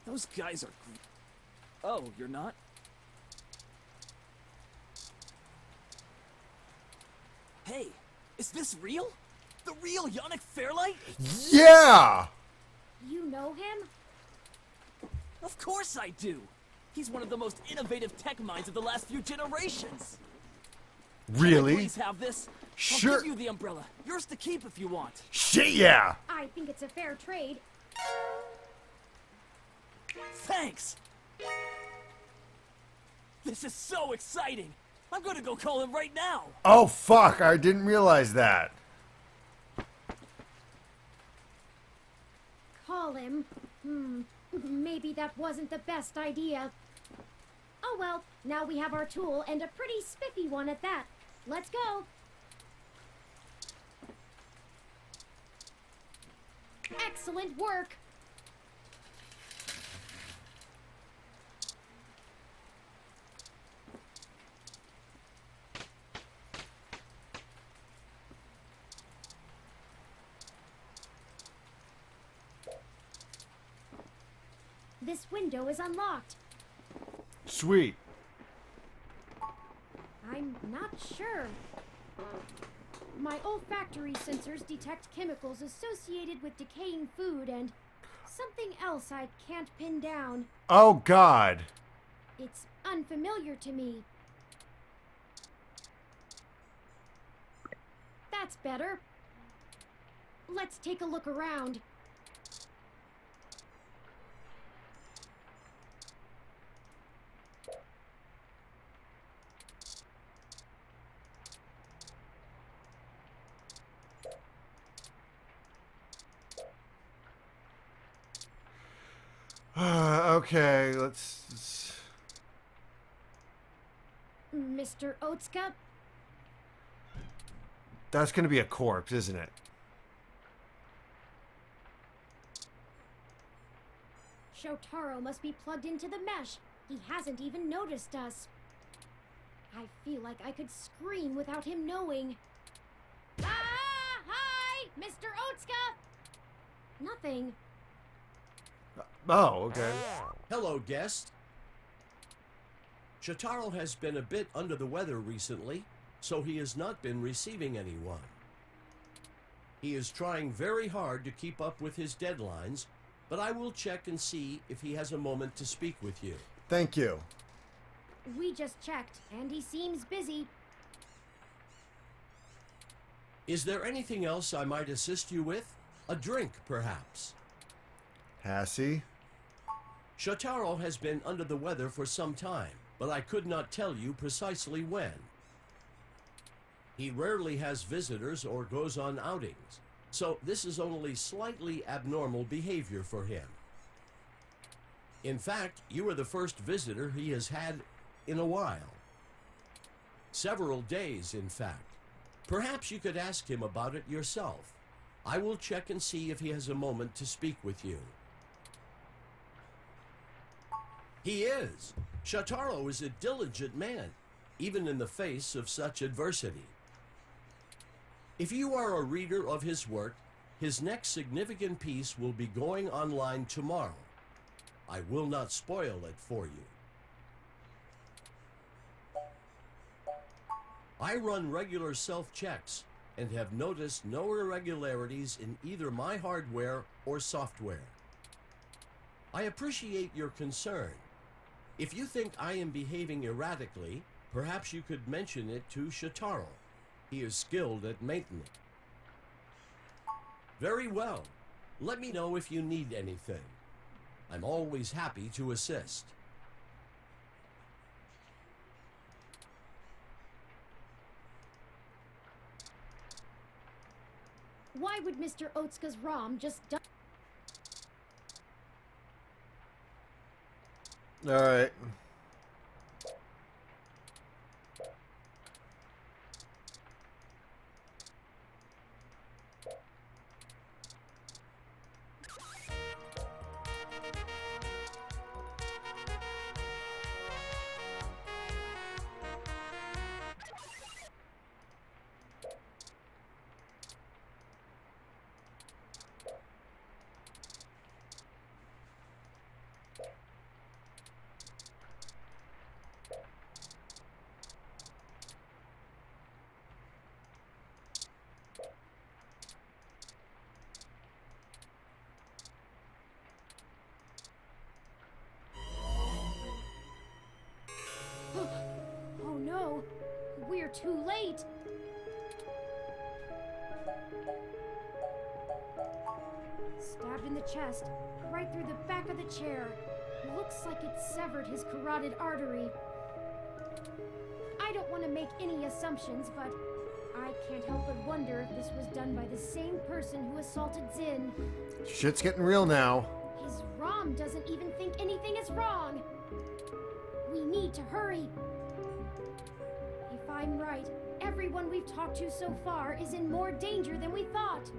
Those guys are... Oh, you're not? Hey, is this real? The real Yannick Fairlight? Yeah! You know him? Of course I do! He's one of the most innovative tech minds of the last few generations! Really? Can I please have this? Sure. I'll give you the umbrella. Yours to keep if you want. Shit, yeah! I think it's a fair trade. Thanks! This is so exciting! I'm gonna go call him right now! Oh, fuck, I didn't realize that. Call him? Maybe that wasn't the best idea. Oh well, now we have our tool, and a pretty spiffy one at that. Let's go! Excellent work! This window is unlocked. Sweet. I'm not sure. My olfactory sensors detect chemicals associated with decaying food and something else I can't pin down. Oh, God. It's unfamiliar to me. That's better. Let's take a look around. Okay, let's... Mr. Otsuka? That's gonna be a corpse, isn't it? Shotaro must be plugged into the mesh. He hasn't even noticed us. I feel like I could scream without him knowing. Ah! Hi! Mr. Otsuka! Nothing. Oh, okay. Hello, guest. Shotaro has been a bit under the weather recently, so he has not been receiving anyone. He is trying very hard to keep up with his deadlines, but I will check and see if he has a moment to speak with you. Thank you. We just checked, and he seems busy. Is there anything else I might assist you with? A drink, perhaps? Hassie? Shotaro has been under the weather for some time, but I could not tell you precisely when. He rarely has visitors or goes on outings, so this is only slightly abnormal behavior for him. In fact, you are the first visitor he has had in a while. Several days, in fact. Perhaps you could ask him about it yourself. I will check and see if he has a moment to speak with you. He is. Shotaro is a diligent man, even in the face of such adversity. If you are a reader of his work, his next significant piece will be going online tomorrow. I will not spoil it for you. I run regular self-checks and have noticed no irregularities in either my hardware or software. I appreciate your concern. If you think I am behaving erratically, perhaps you could mention it to Shotaro. He is skilled at maintenance. Very well. Let me know if you need anything. I'm always happy to assist. Why would Mr. Otsuka's ROM just die? All right. Oh no! We're too late! Stabbed in the chest, right through the back of the chair. Looks like it severed his carotid artery. I don't want to make any assumptions, but I can't help but wonder if this was done by the same person who assaulted Zin. Shit's getting real now. His ROM doesn't even think anything is wrong. We need to hurry. If I'm right, everyone we've talked to so far is in more danger than we thought.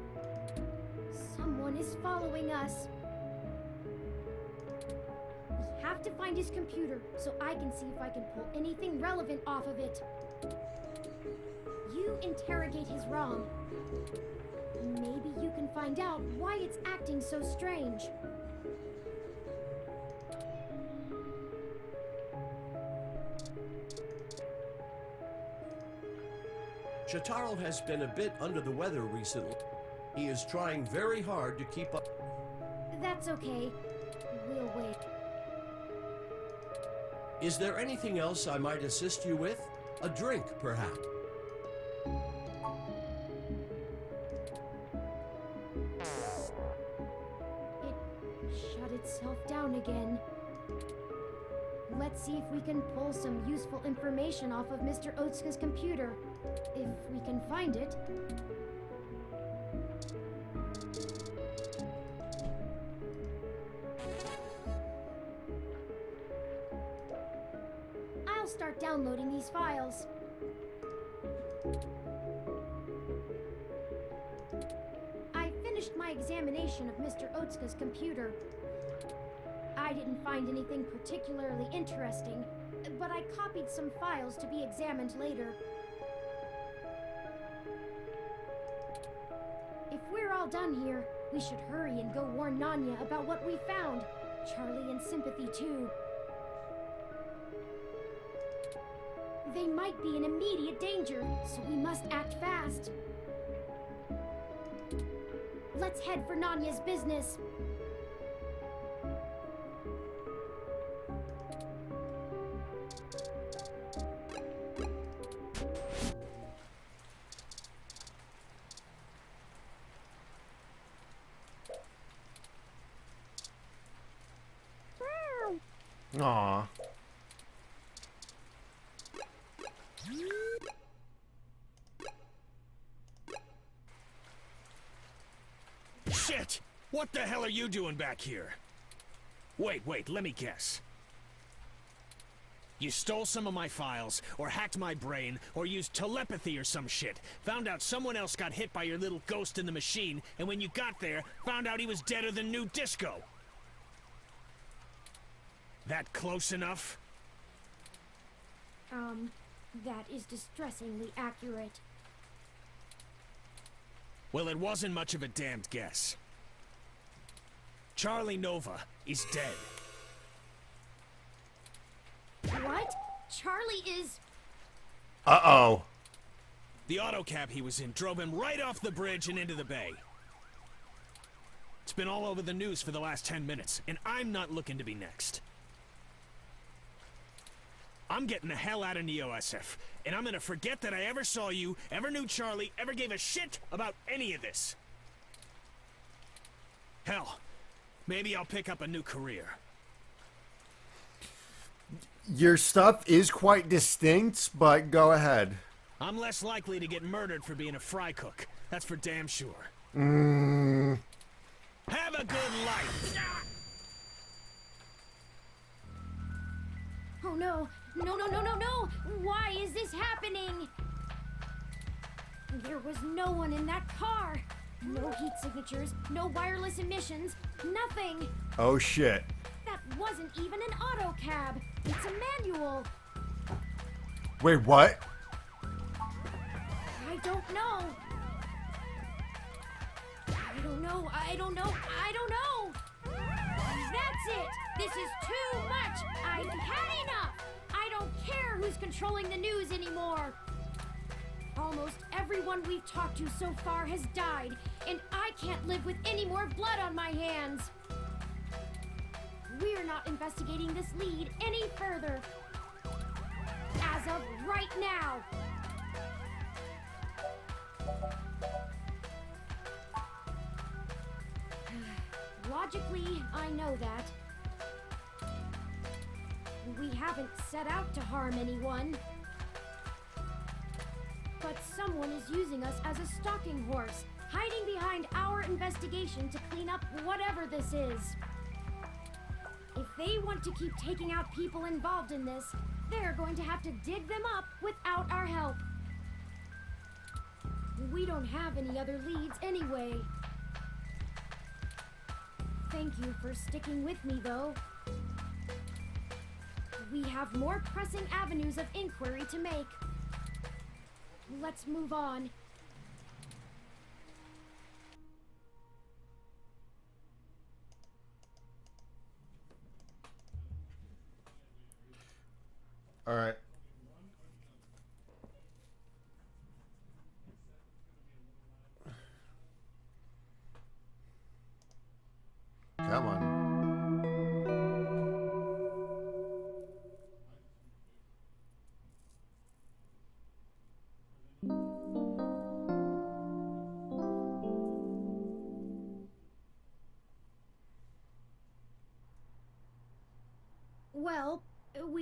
Someone is following us. We have to find his computer so I can see if I can pull anything relevant off of it. You interrogate his ROM. Maybe you can find out why it's acting so strange. Shotaro has been a bit under the weather recently. He is trying very hard to keep up. That's okay. We'll wait. Is there anything else I might assist you with? A drink, perhaps? It shut itself down again. Let's see if we can pull some useful information off of Mr. Otsuka's computer. If we can find it. I'll start downloading these files. I finished my examination of Mr. Otsuka's computer. I didn't find anything particularly interesting, but I copied some files to be examined later. If we're all done here, we should hurry and go warn Nanya about what we found. Charlie and Sympathy, too. They might be in immediate danger, so we must act fast. Let's head for Nanya's business. Aw. Shit! What the hell are you doing back here? Wait, let me guess. You stole some of my files, or hacked my brain, or used telepathy or some shit. Found out someone else got hit by your little ghost in the machine, and when you got there, found out he was deader than new disco. That close enough? That is distressingly accurate. Well, it wasn't much of a damned guess. Charlie Nova is dead. What? Charlie is... Uh-oh. The autocab he was in drove him right off the bridge and into the bay. It's been all over the news for the last 10 minutes, and I'm not looking to be next. I'm getting the hell out of Neo-SF, and I'm gonna forget that I ever saw you, ever knew Charlie, ever gave a shit about any of this. Hell, maybe I'll pick up a new career. Your stuff is quite distinct, but go ahead. I'm less likely to get murdered for being a fry cook. That's for damn sure. Have a good life! Oh no! No, no, no, no, no! Why is this happening? There was no one in that car! No heat signatures, no wireless emissions, nothing! Oh shit. That wasn't even an auto cab! It's a manual! Wait, what? I don't know! I don't know, I don't know, I don't know! That's it! This is too much! I've had enough! I don't care who's controlling the news anymore! Almost everyone we've talked to so far has died, and I can't live with any more blood on my hands! We're not investigating this lead any further. As of right now! Logically, I know that. We haven't set out to harm anyone. But someone is using us as a stalking horse, hiding behind our investigation to clean up whatever this is. If they want to keep taking out people involved in this, they're going to have to dig them up without our help. We don't have any other leads anyway. Thank you for sticking with me, though. We have more pressing avenues of inquiry to make. Let's move on. All right.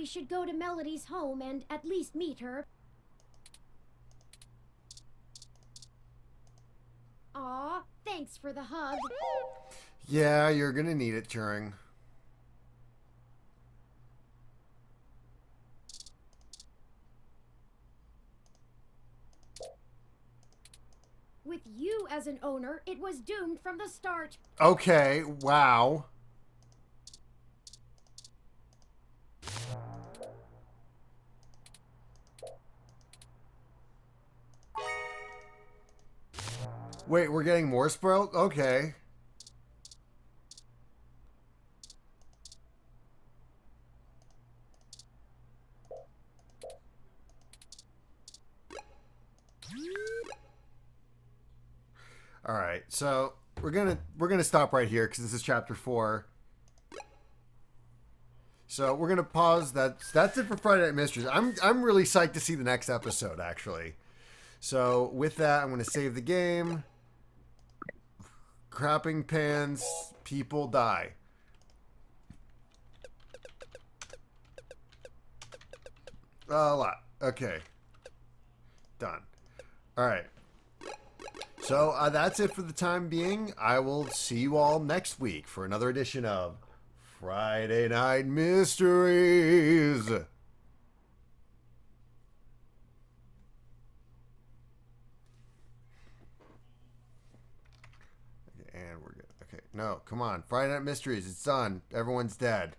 we should go to Melody's home and at least meet her. Aw, thanks for the hug. Yeah, you're gonna need it, Turing. With you as an owner, it was doomed from the start. Okay, wow. Wait, we're getting more Sprout? Okay. All right, so we're gonna stop right here because this is chapter 4. So we're gonna pause. That's it for Friday Night Mysteries. I'm really psyched to see the next episode actually. So with that, I'm gonna save the game. Crapping pans, people die. A lot. Okay. Done. All right. So that's it for the time being. I will see you all next week for another edition of Friday Night Mysteries. And we're good. Okay, no, come on. Friday Night Mysteries. It's done. Everyone's dead.